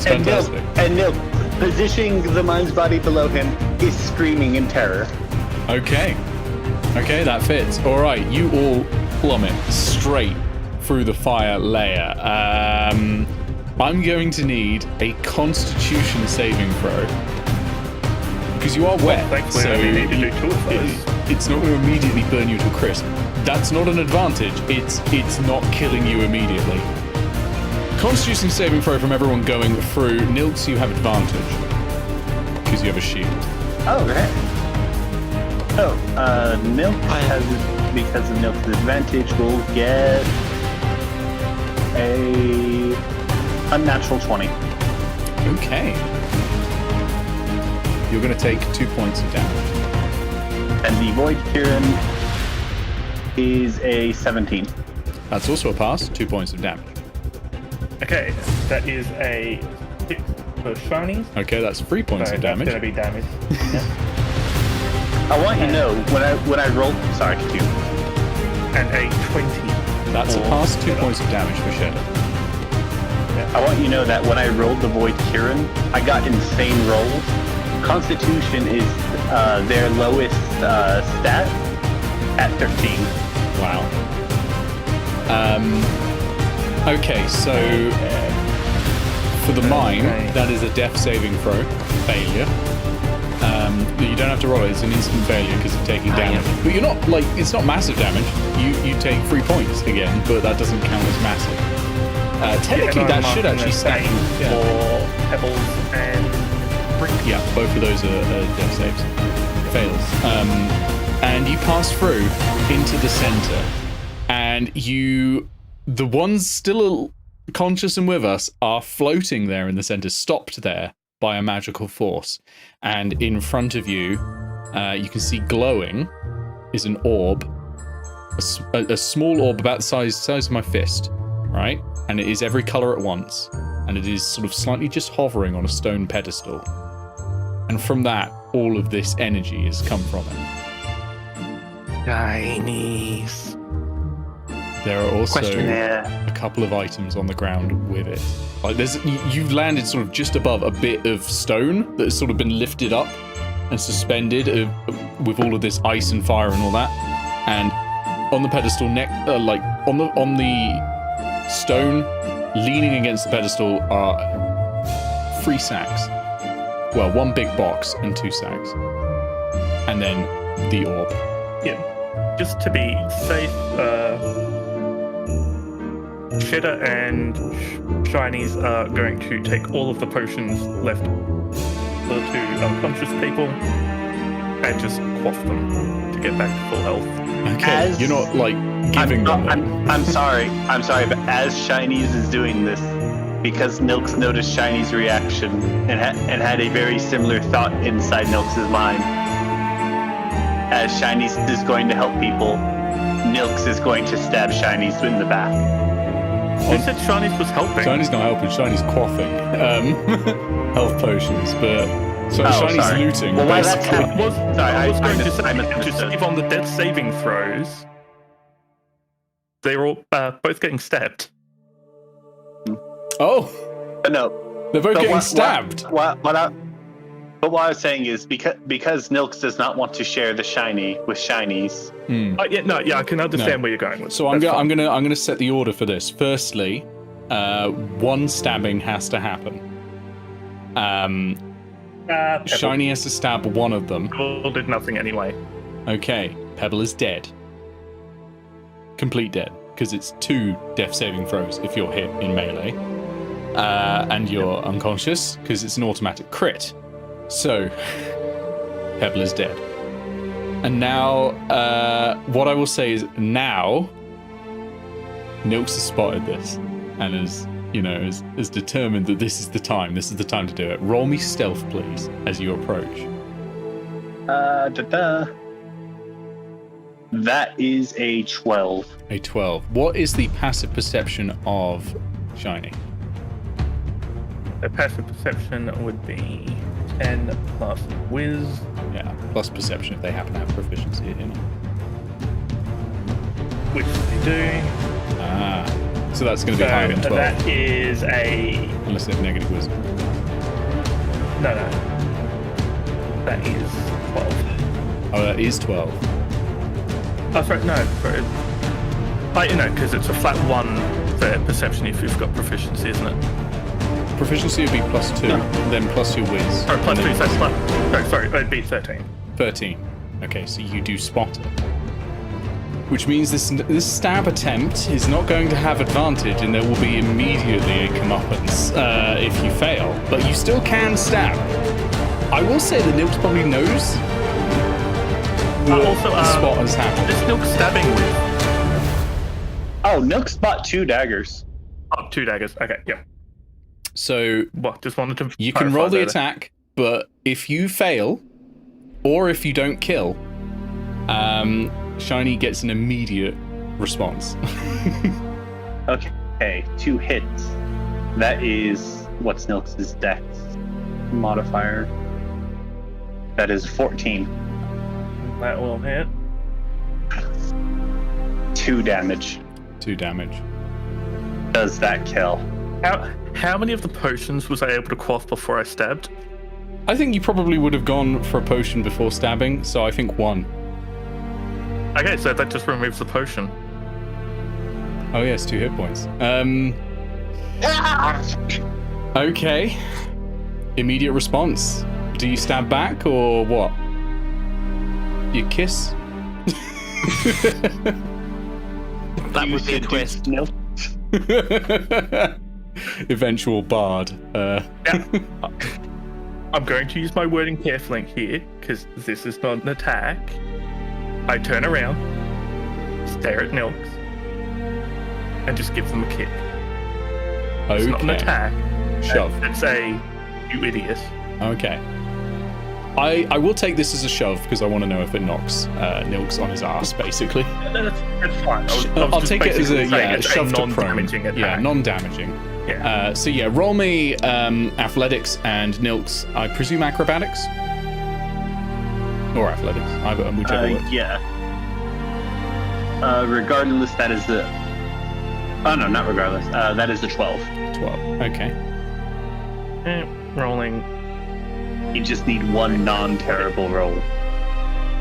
fantastic. And Nil, positioning the mine's body below him, is screaming in terror. Okay, that fits. All right, you all plummet straight through the fire layer. I'm going to need a Constitution saving throw because you are wet, Thankfully, so I only need to do 2 of those. it's not going to immediately burn you to a crisp. That's not an advantage. It's not killing you immediately. Constitution saving throw from everyone going through. Nylx, you have advantage because you have a shield. Oh, right. Oh, Nylx has, because of Nylx's advantage, will get a unnatural 20. Okay. You're going to take 2 points of damage. And the Void Kirin is a 17. That's also a pass. 2 points of damage. Okay, that is a 6 for shinies. Okay, that's 3 points So of damage. That's going to be damage. I want you to know when I roll. Sorry, continue. And a 20. That's a pass. 2 points of damage for Shadow. I want you to know that when I rolled the Void Kirin, I got insane rolls. Constitution is their lowest stat at 13. Wow. Okay, so for the mime, that is a death saving throw. Failure. You don't have to roll it. It's an instant failure because of taking damage. yeah. But you're not like it's not massive damage. You take 3 points again, but that doesn't count as massive. Technically, that should actually stack you for pebbles and bricks. Yeah, both of those are death saves. Fails. And you pass through into the center, and the ones still conscious and with us are floating there in the center, stopped there by a magical force. And in front of you, you can see glowing is an orb, a small orb about the size of my fist, right? And it is every color at once, and it is sort of slightly just hovering on a stone pedestal. And from that, all of this energy has come from it. Chinese. There are also Yeah. a couple of items on the ground with it. Like you've landed sort of just above a bit of stone that has sort of been lifted up and suspended with all of this ice and fire and all that. And on the pedestal, like on the stone, leaning against the pedestal are 3 sacks. Well, 1 big box and 2 sacks, and then the orb. Yeah. Just to be safe, Cheddar and Shinies are going to take all of the potions left for the 2 unconscious people and just quaff them to get back to full health. Okay, you're not like giving them. I'm sorry, but as Shinies is doing this, because Nylx noticed Shiny's reaction and had a very similar thought inside Nylx's mind. As Shiny's is going to help people, Nylx is going to stab Shiny's in the back. Who said Shinies was helping? Shiny's not helping. Shiny's quaffing health potions, but Shiny's sorry. looting. Well, while that's basically. happening- I was going to I say, misunderstood. to save on the death saving throws, they're all both getting stabbed. Oh, But no, they're both but getting what- stabbed. But what I was saying is because Nylx does not want to share the shiny with Shinies. I can understand where you're going with. So I'm That's fine. gonna set the order for this. Firstly, 1 stabbing has to happen. Pebble. Shiny has to stab one of them. Pebble did nothing anyway. Okay, Pebble is dead. Complete dead, because it's 2 death saving throws if you're hit in melee. And you're unconscious, because it's an automatic crit. So, Pebble is dead. And now, what I will say is now, Nylx has spotted this, and is determined that this is the time to do it. Roll me stealth, please, as you approach. That is a 12. A 12. What is the passive perception of Shiny? The passive perception would be 10 plus whiz. Yeah, plus perception if they happen to have proficiency in it. Which they do. So that's going to be higher than 12. That is a... Unless they have negative wisdom. No. That is 12. Oh, that is 12. Oh, sorry, no. Sorry. Because it's a flat 1 for perception if you've got proficiency, isn't it? Proficiency would be plus 2, then plus your whiz. Sorry, plus and 2, then so plus... No, sorry, it'd be 13. 13. Okay, so you do spot it. Which means this stab attempt is not going to have advantage, and there will be immediately a comeuppance if you fail. But you still can stab. I will say that Nylx probably knows Also, the spot has happened. This Nylx stabbing with... Oh, Nylx bought 2 daggers. Oh, 2 daggers. Okay, yep. So What? Just wanted to... you can roll the clarify that. attack, but if you fail, or if you don't kill, Shiny gets an immediate response. Okay, 2 hits. That is what's Nylx's dex modifier. That is 14. That will hit. 2 damage. 2 damage. Does that kill? How many of the potions was I able to quaff before I stabbed? I think you probably would have gone for a potion before stabbing, so I think 1. Okay, so that just removes the potion. Oh yes, 2 hit points. Okay. Immediate response. Do you stab back or what? You kiss? That would be a twist. No. Eventual bard. I'm going to use my wording carefully here, because this is not an attack. I turn around, stare at Nylx, and just give them a kick. It's not an attack. Shove. It's a, you idiot. Okay. I will take this as a shove because I want to know if it knocks Nylx on his ass, basically. That's fine. I'll take it as a shove to prone. Non-damaging attack. Yeah, non-damaging. Yeah. So yeah, roll me athletics and Nylx. I presume acrobatics or athletics, whichever way. Yeah. Regardless, that is the. Oh no, not regardless. That is the 12. 12. Okay. Rolling. You just need one non-terrible roll.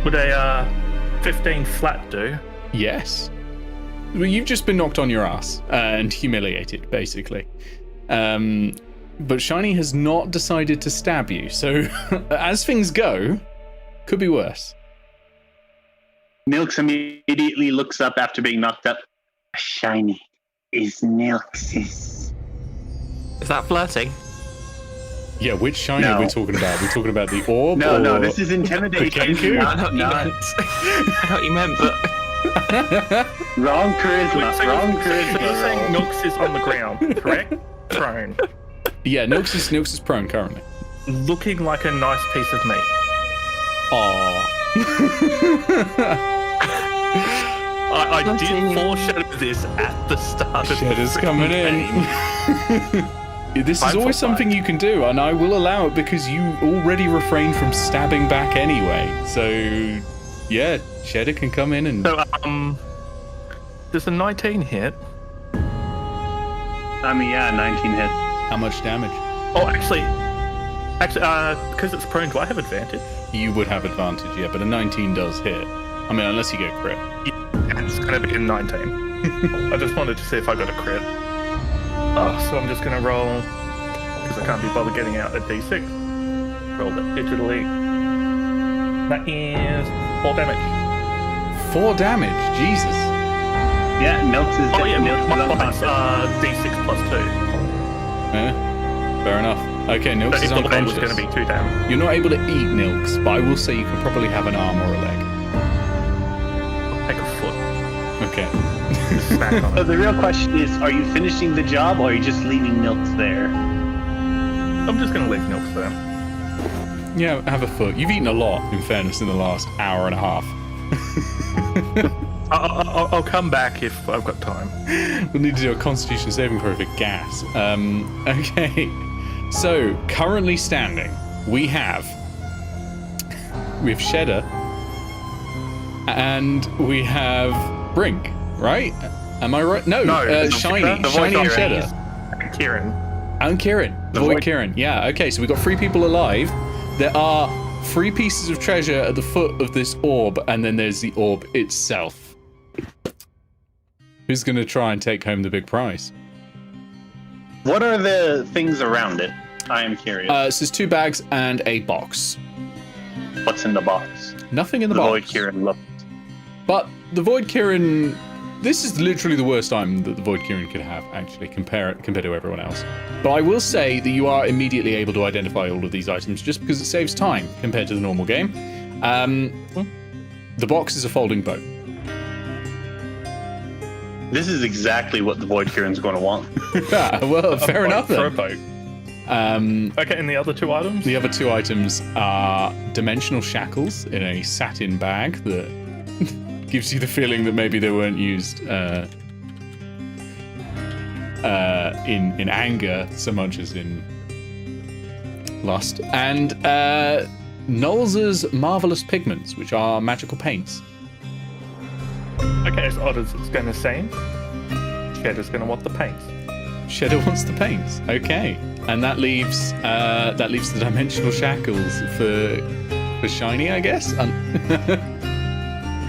Would a 15 flat do? Yes. Well, you've just been knocked on your ass and humiliated, basically. But Shiny has not decided to stab you, so as things go, could be worse. Nylx immediately looks up after being knocked up. Shiny is Nylx's. Is that flirting? Yeah, which Shiny No. are we talking about? We're talking about the orb? No, or no, this is intimidation. Kenku? I know what you meant. I know what you meant, but Wrong charisma. So Wrong you're saying charisma. Nylx is on the ground, correct? Prone. Yeah, Nylx is prone currently. Looking like a nice piece of meat. Aww. I did foreshadow this at the start of Shedder's the coming game. in. This is Fine, always fine. something you can do, and I will allow it because you already refrained from stabbing back anyway. So, yeah, Shedder can come in and... So, does a 19 hit? I mean, yeah, 19 hits. How much damage? Oh, actually, because it's prone, do I have advantage? You would have advantage, yeah, but a 19 does hit. I mean, unless you get crit. Yeah, it's going to be a 19. I just wanted to see if I got a crit. Oh, so I'm just going to roll, because I can't be bothered getting out a d6. Roll that digitally. That is 4 damage. 4 damage, Jesus. Yeah, Nylx is Oh yeah, Nylx is my unconscious. d6 plus 2. Yeah, fair enough. Okay, Nylx So is if the blade was unconscious. going to be 2 damage. You're not able to eat Nylx, but I will say you can probably have an arm or a leg. Take a foot. Okay. Smack on So it. the real question is, are you finishing the job or are you just leaving Nylx there? I'm just going to leave Nylx there. Yeah, have a foot. You've eaten a lot, in fairness, in the last hour and a half. I'll come back if I've got time. We'll need to do a constitution saving throw for gas. Okay. So, currently standing, we have Shedder and we have Brink, right? Am I right? No, Shiny and Shedder. Kirin. And Kirin. Void Kirin. Yeah, okay, so we've got 3 people alive. There are 3 pieces of treasure at the foot of this orb, and then there's the orb itself. Who's going to try and take home the big prize? What are the things around it? I am curious. So there's 2 bags and a box. What's in the box? Nothing in the The box. Void Kirin look. But the Void Kirin... This is literally the worst item that the Void Kirin could have, actually, compared to everyone else. But I will say that you are immediately able to identify all of these items just because it saves time compared to the normal game. The box is a folding boat. This is exactly what the Void Kirin's going to want. Well, fair enough For a then. boat. Okay, and the other 2 items? The other 2 items are dimensional shackles in a satin bag that gives you the feeling that maybe they weren't used in anger so much as in lust. And Nolz's marvelous pigments, which are magical paints. Okay, so Otter's going to say. Shedder's going to want the paints. Shedder wants the paints. Okay, and that leaves the dimensional shackles for Shiny, I guess.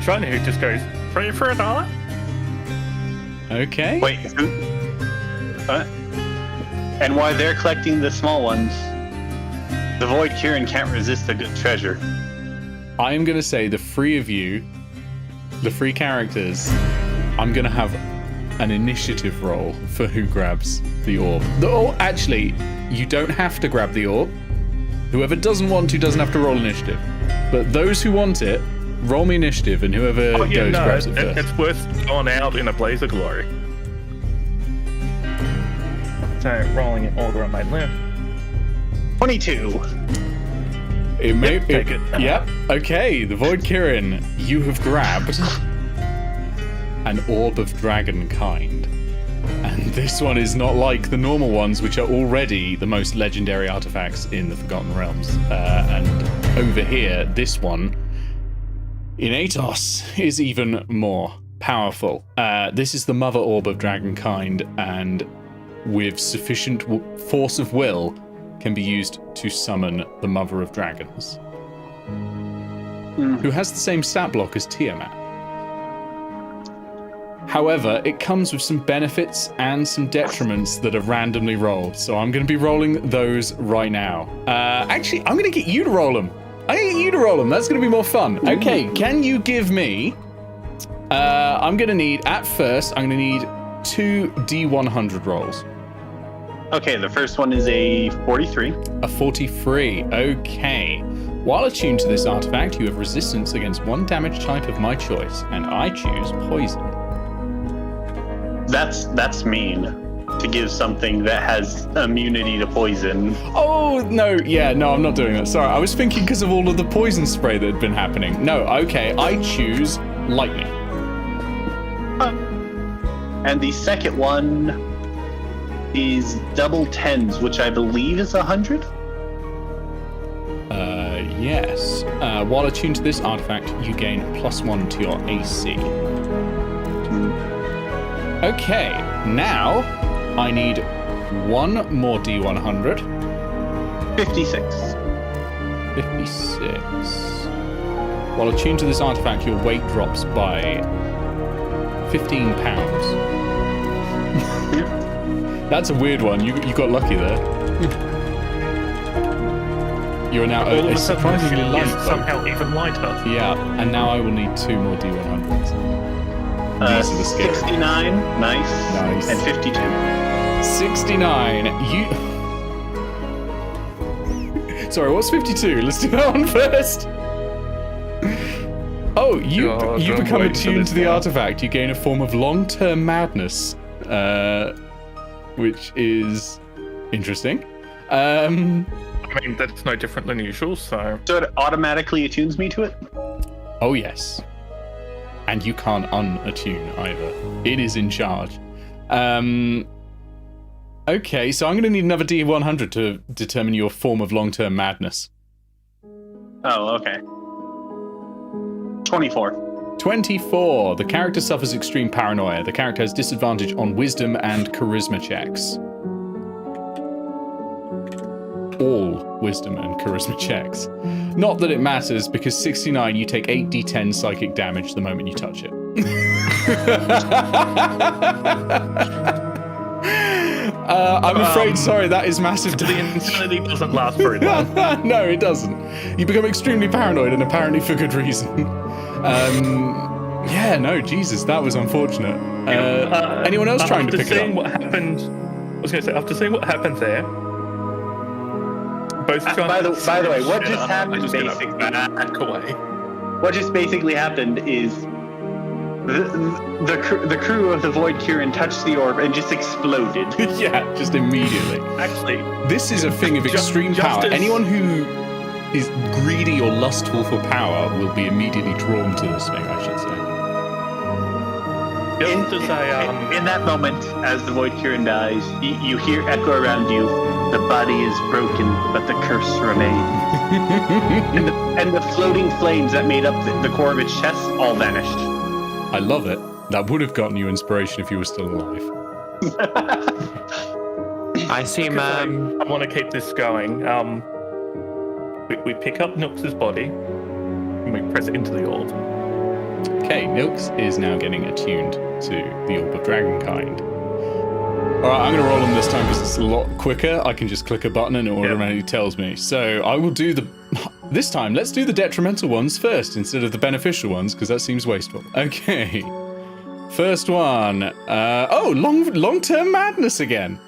Shiny who just goes, free for $1? Okay. Wait, who? And while they're collecting the small ones, The Void Kirin can't resist a good treasure. I am going to say the three of you, the three characters, I'm going to have an initiative roll for who grabs the orb. Actually, you don't have to grab the orb. Whoever doesn't want to doesn't have to roll initiative. But those who want it, roll me initiative, and whoever grabs it first. It's worth going out in a blaze of glory. So, rolling it order on my left. 22. Take it. Yep. Okay, the Void Kirin, you have grabbed an orb of dragon kind. And this one is not like the normal ones, which are already the most legendary artifacts in the Forgotten Realms. And over here, this one, in Atos, is even more powerful. This is the Mother Orb of Dragonkind, and with sufficient force of will, can be used to summon the Mother of Dragons, who has the same stat block as Tiamat. However, it comes with some benefits and some detriments that are randomly rolled, so I'm going to be rolling those right now. Actually, I'm going to get you to roll them. That's going to be more fun. Okay, can you give me... I'm going to need 2 D100 rolls. Okay, the first one is a 43. A 43, okay. While attuned to this artifact, you have resistance against one damage type of my choice, and I choose poison. That's mean, to give something that has immunity to poison. Oh, no, I'm not doing that. Sorry, I was thinking because of all of the poison spray that had been happening. No, okay, I choose lightning. And the second one is double 10s, which I believe is 100? Yes. While attuned to this artifact, you gain +1 to your AC. Okay, now I need one more D100. 56. 56. While attuned to this artifact, your weight drops by 15 pounds. That's a weird one. You got lucky there. You're now a surprisingly light. Somehow even lighter. Yeah, and now I will need 2 more D100s. These are the scales. 69, nice, and 52. 69. Sorry, what's 52? Let's do that one first. Oh, you become attuned to the artifact. You gain a form of long-term madness, which is interesting. I mean, that's no different than usual, so... So it automatically attunes me to it? Oh, yes. And you can't unattune either. It is in charge. Okay, so I'm going to need another D100 to determine your form of long-term madness. Oh, okay. 24. 24. The character suffers extreme paranoia. The character has disadvantage on wisdom and charisma checks. All wisdom and charisma checks. Not that it matters, because 69, you take 8d10 psychic damage the moment you touch it. I'm afraid, sorry, that is massive damage. The insanity doesn't last very long. No, it doesn't. You become extremely paranoid, and apparently for good reason. Yeah, no, Jesus, that was unfortunate. Anyone else trying to pick it up? After seeing what happened there, both by the way, what just happened What just basically happened is the crew of the Void Kirin touched the orb and just exploded. Yeah, just immediately. Actually, this is a thing of extreme power. Anyone who is greedy or lustful for power will be immediately drawn to this thing, I should say. In that moment, as the Void Kirin dies, you hear echo around you, the body is broken, but the curse remains. and the floating flames that made up the core of its chest all vanished. I love it. That would have gotten you inspiration if you were still alive. I assume... I want to keep this going. We pick up Nylx's body, and we press it into the orb. Okay, Nylx is now getting attuned to the Orb of Dragonkind. All right, I'm going to roll them this time because it's a lot quicker. I can just click a button and it automatically tells me. So I will do this time, let's do the detrimental ones first instead of the beneficial ones because that seems wasteful. Okay. First one. Long-term madness again.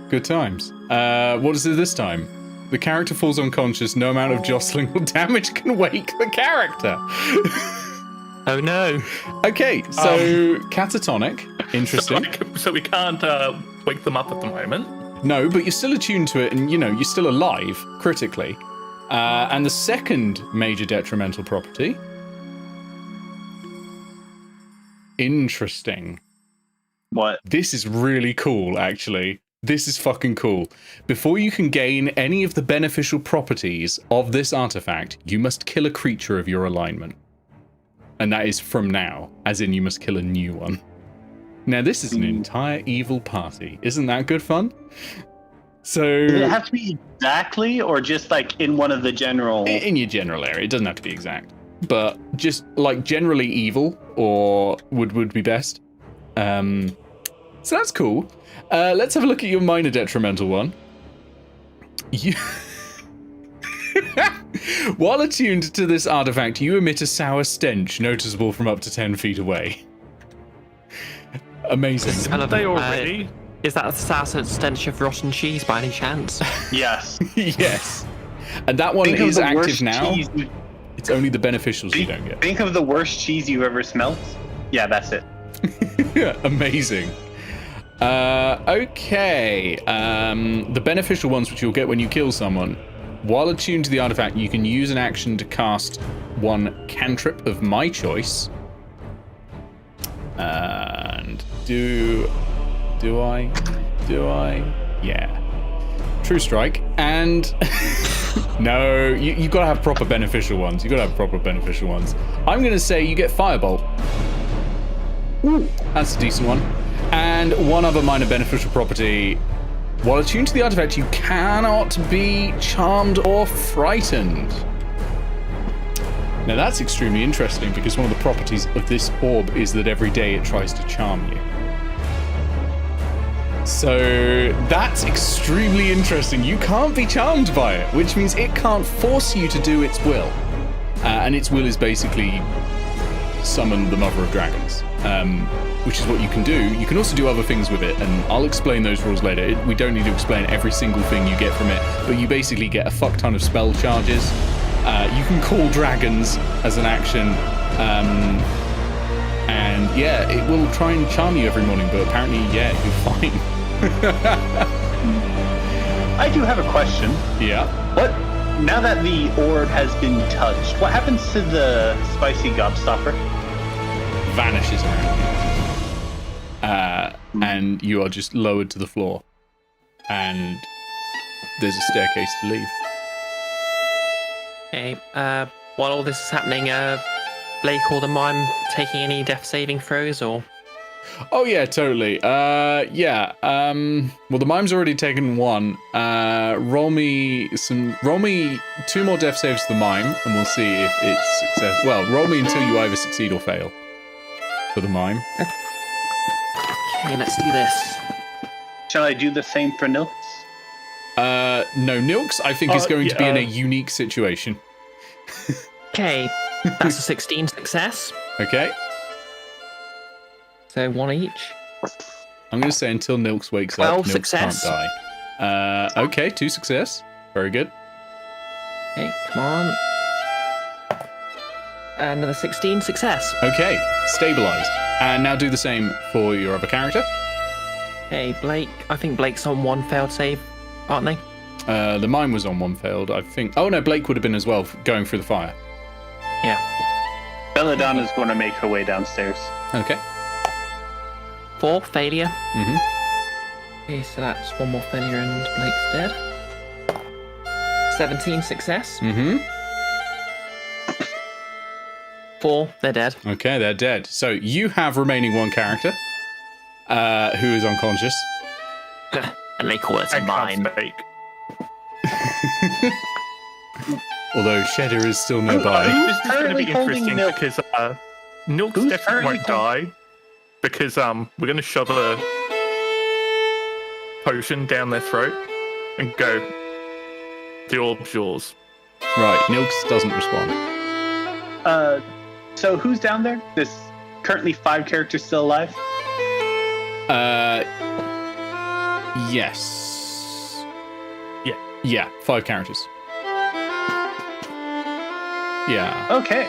Good times. What is it this time? The character falls unconscious. No amount of jostling or damage can wake the character. Oh no. Okay, so catatonic. Interesting. So we can't wake them up at the moment. No, but you're still attuned to it, and you're still alive critically. And the second major detrimental property. Interesting. What? This is really cool, actually. This is fucking cool. Before you can gain any of the beneficial properties of this artifact, you must kill a creature of your alignment. And that is from now, as in you must kill a new one. Now, this is an entire evil party. Isn't that good fun? So... Does it have to be exactly, or just like in one of the general... In your general area. It doesn't have to be exact. But just like generally evil, or would be best. So that's cool. Let's have a look at your minor detrimental one. While attuned to this artifact, you emit a sour stench noticeable from up to 10 feet away. Amazing. Are they already? Is that a sour stench of rotten cheese by any chance? Yes. Yes. And that one Think of is the active worst now. cheese It's only the beneficials you don't get. Think of the worst cheese you've ever smelt. Yeah, that's it. Amazing. Okay. The beneficial ones, which you'll get when you kill someone. While attuned to the artifact, you can use an action to cast one cantrip of my choice. And do I? Yeah. True strike. And no, you've got to have proper beneficial ones. I'm going to say you get firebolt. Ooh, that's a decent one. And one other minor beneficial property. While attuned to the artifact, you cannot be charmed or frightened. Now that's extremely interesting because one of the properties of this orb is that every day it tries to charm you. So that's extremely interesting. You can't be charmed by it, which means it can't force you to do its will. And its will is basically summon the Mother of Dragons. Which is what you can do. You can also do other things with it, and I'll explain those rules later. We don't need to explain every single thing you get from it, but you basically get a fuck ton of spell charges. You can call dragons as an action, and yeah, it will try and charm you every morning, but apparently, yeah, you're fine. I do have a question. Yeah. What? Now that the orb has been touched, what happens to the spicy gobstopper? Vanishes around you. And you are just lowered to the floor. And there's a staircase to leave. Okay, while all this is happening, Blake or the mime taking any death saving throws, or? Oh yeah, totally. Yeah. Well, the mime's already taken one. Roll me 2 more death saves to the mime, and we'll see if it's success. Well, roll me until you either succeed or fail for the mime. Okay, let's do this. Shall I do the same for Nylx? No, Nylx, I think, is going to be in a unique situation. Okay, that's a 16 success. Okay. So 1 each. I'm going to say until Nylx wakes 12 up, Nylx success. can't die. Okay, 2 success. Very good. Okay, come on. Another 16 success. Okay, stabilized. And now do the same for your other character. Hey, Blake. I think Blake's on 1 failed save, aren't they? The mine was on 1 failed, I think. Oh no, Blake would have been as well, going through the fire. Yeah. Belladonna's going to make her way downstairs. Okay. 4 failure. Mm-hmm. Okay, so that's 1 more failure and Blake's dead. 17 success. Mm-hmm. 4, they're dead. Okay, they're dead. So you have remaining 1 character, who is unconscious. And they call it a mine. Although Shedder is still nearby. This is going to currently be holding interesting Nylx? because Nylx Who's definitely currently won't die because we're going to shove a potion down their throat and go, the orb's yours. Right, Nylx doesn't respond. So who's down there? There's currently 5 characters still alive. Yes. Yeah. Yeah, 5 characters. Yeah. Okay.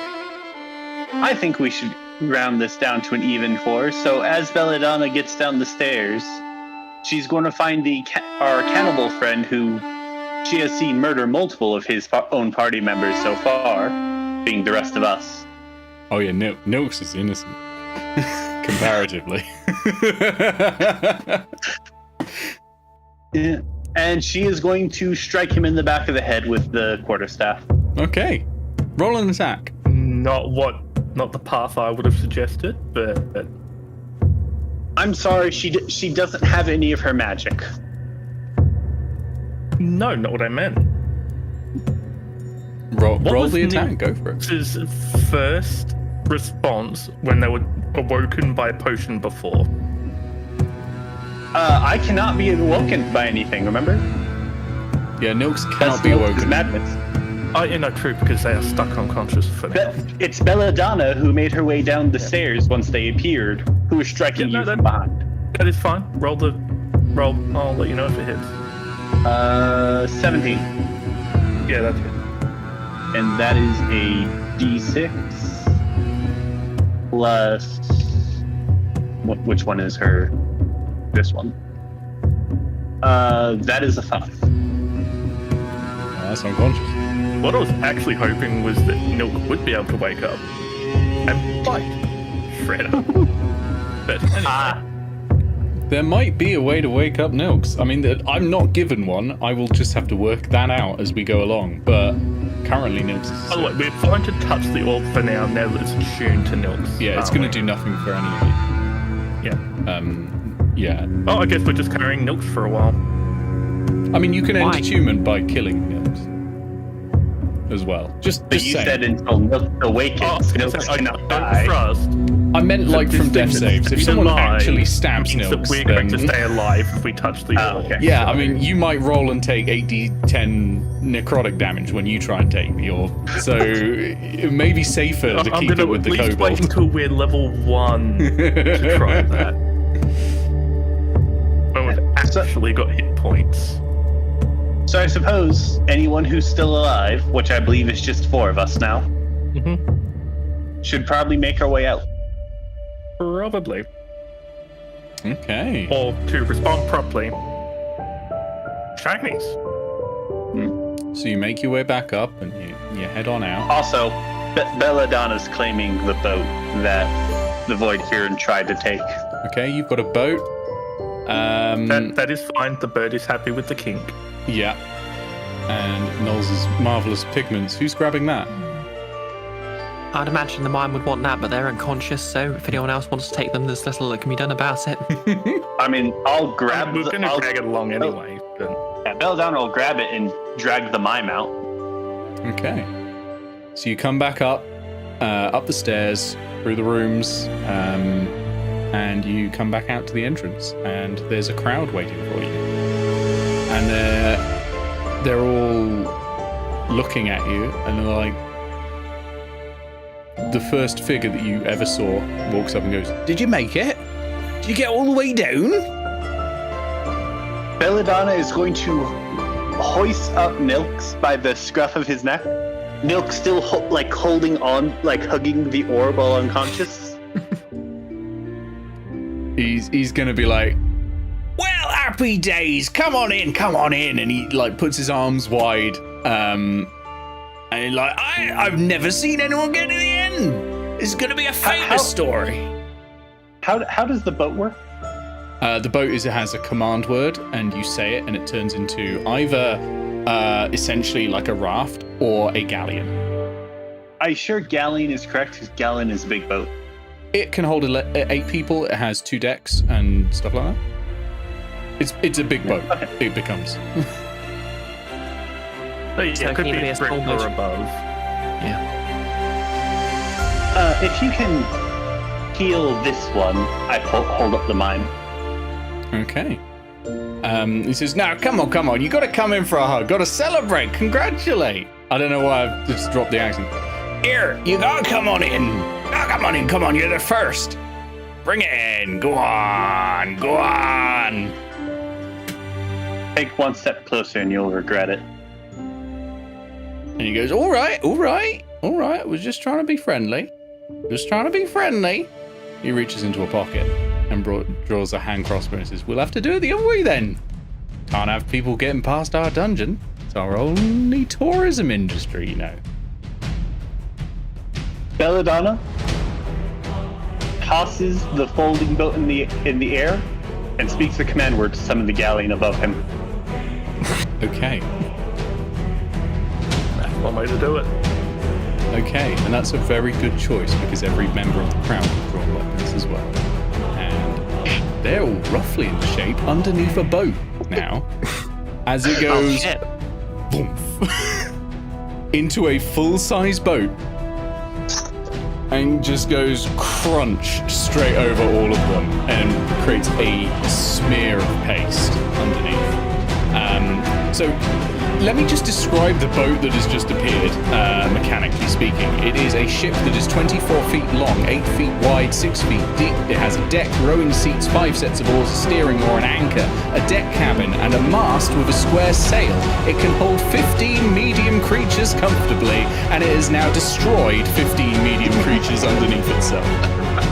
I think we should round this down to an even 4. So as Belladonna gets down the stairs, she's going to find our cannibal friend who she has seen murder multiple of his own party members so far, being the rest of us. Oh yeah, Nylx is innocent. Comparatively. Yeah. And she is going to strike him in the back of the head with the quarterstaff. Okay. Roll an attack. Not the path I would have suggested, but I'm sorry, she doesn't have any of her magic. no, not what I meant. Roll was the attack. Go for it. Nylx's first response when they were awoken by a potion before? I cannot be awoken by anything, remember? Yeah, Nylx That's cannot be Nylx's awoken. madness. Oh, yeah, no, true, because they are stuck unconscious for now. It's Belladonna who made her way down the stairs once they appeared, who was striking you from behind. That is fine. Roll. I'll let you know if it hits. 17. Yeah, that's good. And that is a d6 plus... Which one is her? This one. That is a 5. That's unconscious. What I was actually hoping was that Nylx would be able to wake up and fight Shredder. But anyway. There might be a way to wake up Nylx. I mean, I'm not given one. I will just have to work that out as we go along. But currently, Nylx is... By the way, we're fine to touch the orb for now that it's tuned to Nylx. Yeah, it's going to do nothing for any of you. Yeah. Yeah. Oh, I guess we're just carrying Nylx for a while. I mean, you can end Why? attunement by killing Nylx as well. Just But you saying. said until Nylx awakens, Nylx cannot die. Trust. I meant like from death saves. If someone actually stabs means that Nylx, we're going to then... stay alive if we touch the orb. Okay. Yeah, I mean, you might roll and take 8d10 necrotic damage when you try and take the orb. So it may be safer to I'm keep gonna it with the at least wait kobold. until we're level 1 to try that. When we've actually got hit points. So I suppose anyone who's still alive, which I believe is just 4 of us now, should probably make our way out. Probably. Okay. Or to respond properly. Chinese. So you make your way back up and you head on out. Also, Belladonna's claiming the boat that the Void Kirin tried to take. Okay, you've got a boat. That is fine. The bird is happy with the kink. Yeah. And Knowles' marvelous pigments. Who's grabbing that? I'd imagine the mine would want that, but they're unconscious, so if anyone else wants to take them, there's little that can be done about it. I mean, I'll grab We're going to drag it along anyway. But... Yeah, Belladonna will grab it and drag the mime out. Okay. So you come back up the stairs, through the rooms, and you come back out to the entrance, and there's a crowd waiting for you. And they're all looking at you, and they're like, the first figure that you ever saw walks up and goes, "Did you make it? Did you get all the way down?" Belladonna is going to hoist up Nylx by the scruff of his neck. Nylx still holding on, like hugging the orb while unconscious. He's gonna be like, "Well, happy days, come on in," and he like puts his arms wide, and he's like, I've never seen anyone get to the end. This is gonna be a famous story. How does the boat work? The boat has a command word, and you say it, and it turns into either essentially like a raft or a galleon. I'm sure galleon is correct, because galleon is a big boat. It can hold 8 people. It has 2 decks and stuff like that. It's a big boat. Okay. It becomes. So, yeah, So it could can be it be a a brick small or boat? above. Yeah. If you can heal this one, I hold up the mime. Okay. He says, "Now, come on, you got to come in for a hug, got to celebrate, congratulate." I don't know why I've just dropped the accent. "Here, you got to come on in. Come on, you're the first. Bring it in, go on. Take one step closer and you'll regret it. And he goes, all right, I was just trying to be friendly. He reaches into a pocket and draws a hand crossbow and says, "We'll have to do it the other way then. Can't have people getting past our dungeon. It's our only tourism industry, you know." Belladonna tosses the folding boat in the air and speaks a command word to summon the galleon above him. Okay. That's one way to do it. Okay, and that's a very good choice because every member of the crowd can draw weapons as well. And they're all roughly in shape underneath a boat now. As it goes boom, into a full-size boat and just goes crunch straight over all of them and creates a smear of paste underneath. So let me just describe the boat that has just appeared, mechanically speaking. It is a ship that is 24 feet long, 8 feet wide, 6 feet deep. It has a deck, rowing seats, 5 sets of oars, a steering oar, an anchor, a deck cabin, and a mast with a square sail. It can hold 15 medium creatures comfortably, and it has now destroyed 15 medium creatures underneath itself.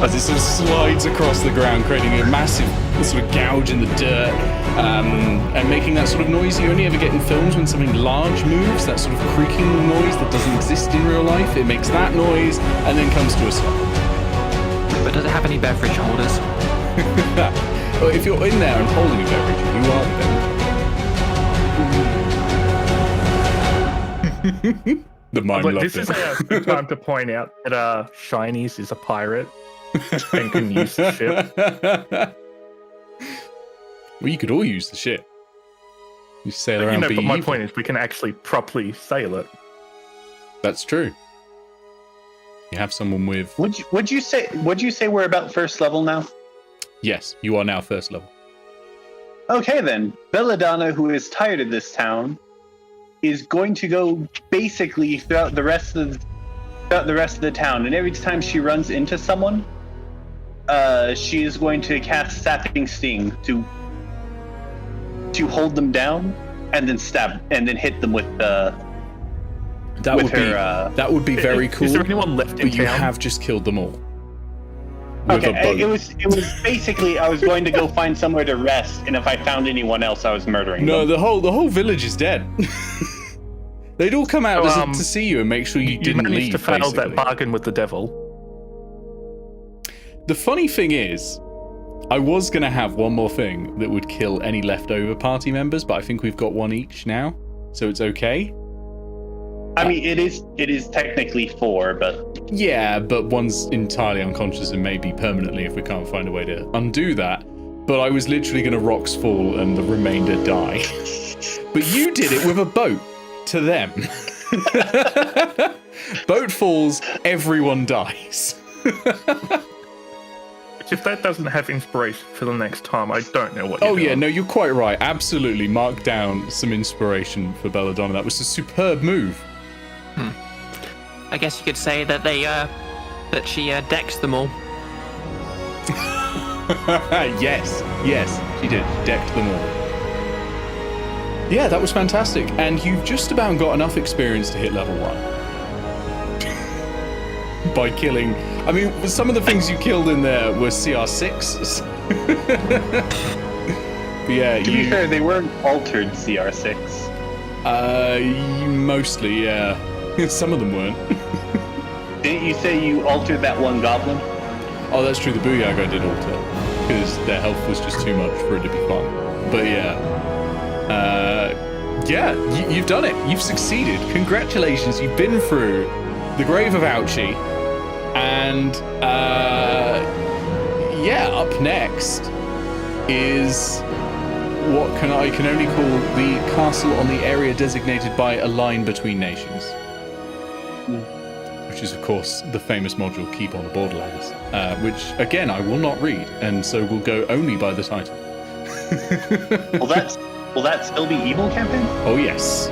As it sort of slides across the ground, creating a massive sort of gouge in the dirt, and making that sort of noise you only ever get in films when something large moves, that sort of creaking noise that doesn't exist in real life. It makes that noise and then comes to a stop. But does it have any beverage holders? Well, if you're in there and holding a beverage, you are the beverage. The mind But loved this is it. a good time to point out that Shinies is a pirate and can use the ship. Well, you could all use the ship. You sail around. But my point is, we can actually properly sail it. That's true. You have someone with. Would you say we're about first level now? Yes, you are now first level. Okay then, Belladonna, who is tired of this town, is going to go basically throughout the rest of the town, and every time she runs into someone, she is going to cast Sapping Sting to hold them down, and then stab, and then hit them with that would be very cool. Is there anyone left in but you town? have just killed them all. With a boat. It was basically I was going to go find somewhere to rest, and if I found anyone else, I was murdering them. No, the whole village is dead. They'd all come out to see you and make sure you didn't managed leave. to fail basically. that bargain with the devil. The funny thing is, I was going to have one more thing that would kill any leftover party members, but I think we've got one each now, so it's okay. I mean, it is technically 4, but... Yeah, but one's entirely unconscious and maybe permanently if we can't find a way to undo that. But I was literally going to rocks fall and the remainder die. But you did it with a boat to them. Boat falls, everyone dies. If that doesn't have inspiration for the next time, I don't know what you're doing. Yeah, no, you're quite right. Absolutely. Mark down some inspiration for Belladonna. That was a superb move. I guess you could say that that she decks them all. Yes, she did. Decked them all. Yeah, that was fantastic. And you've just about got enough experience to hit level 1. By killing... I mean, some of the things you killed in there were CR6s. But yeah, To be fair, they weren't altered CR6. Mostly, yeah. Some of them weren't. Didn't you say you altered that one goblin? Oh, that's true. The Booyah I did alter because their health was just too much for it to be fun. But you've done it. You've succeeded. Congratulations. You've been through the Grave of Ouchies, and up next is what I can only call the castle on the area designated by a line between nations. Which is, of course, the famous module Keep on the Borderlands, which, again, I will not read, and so will go only by the title. Will that still be evil campaign? Oh yes.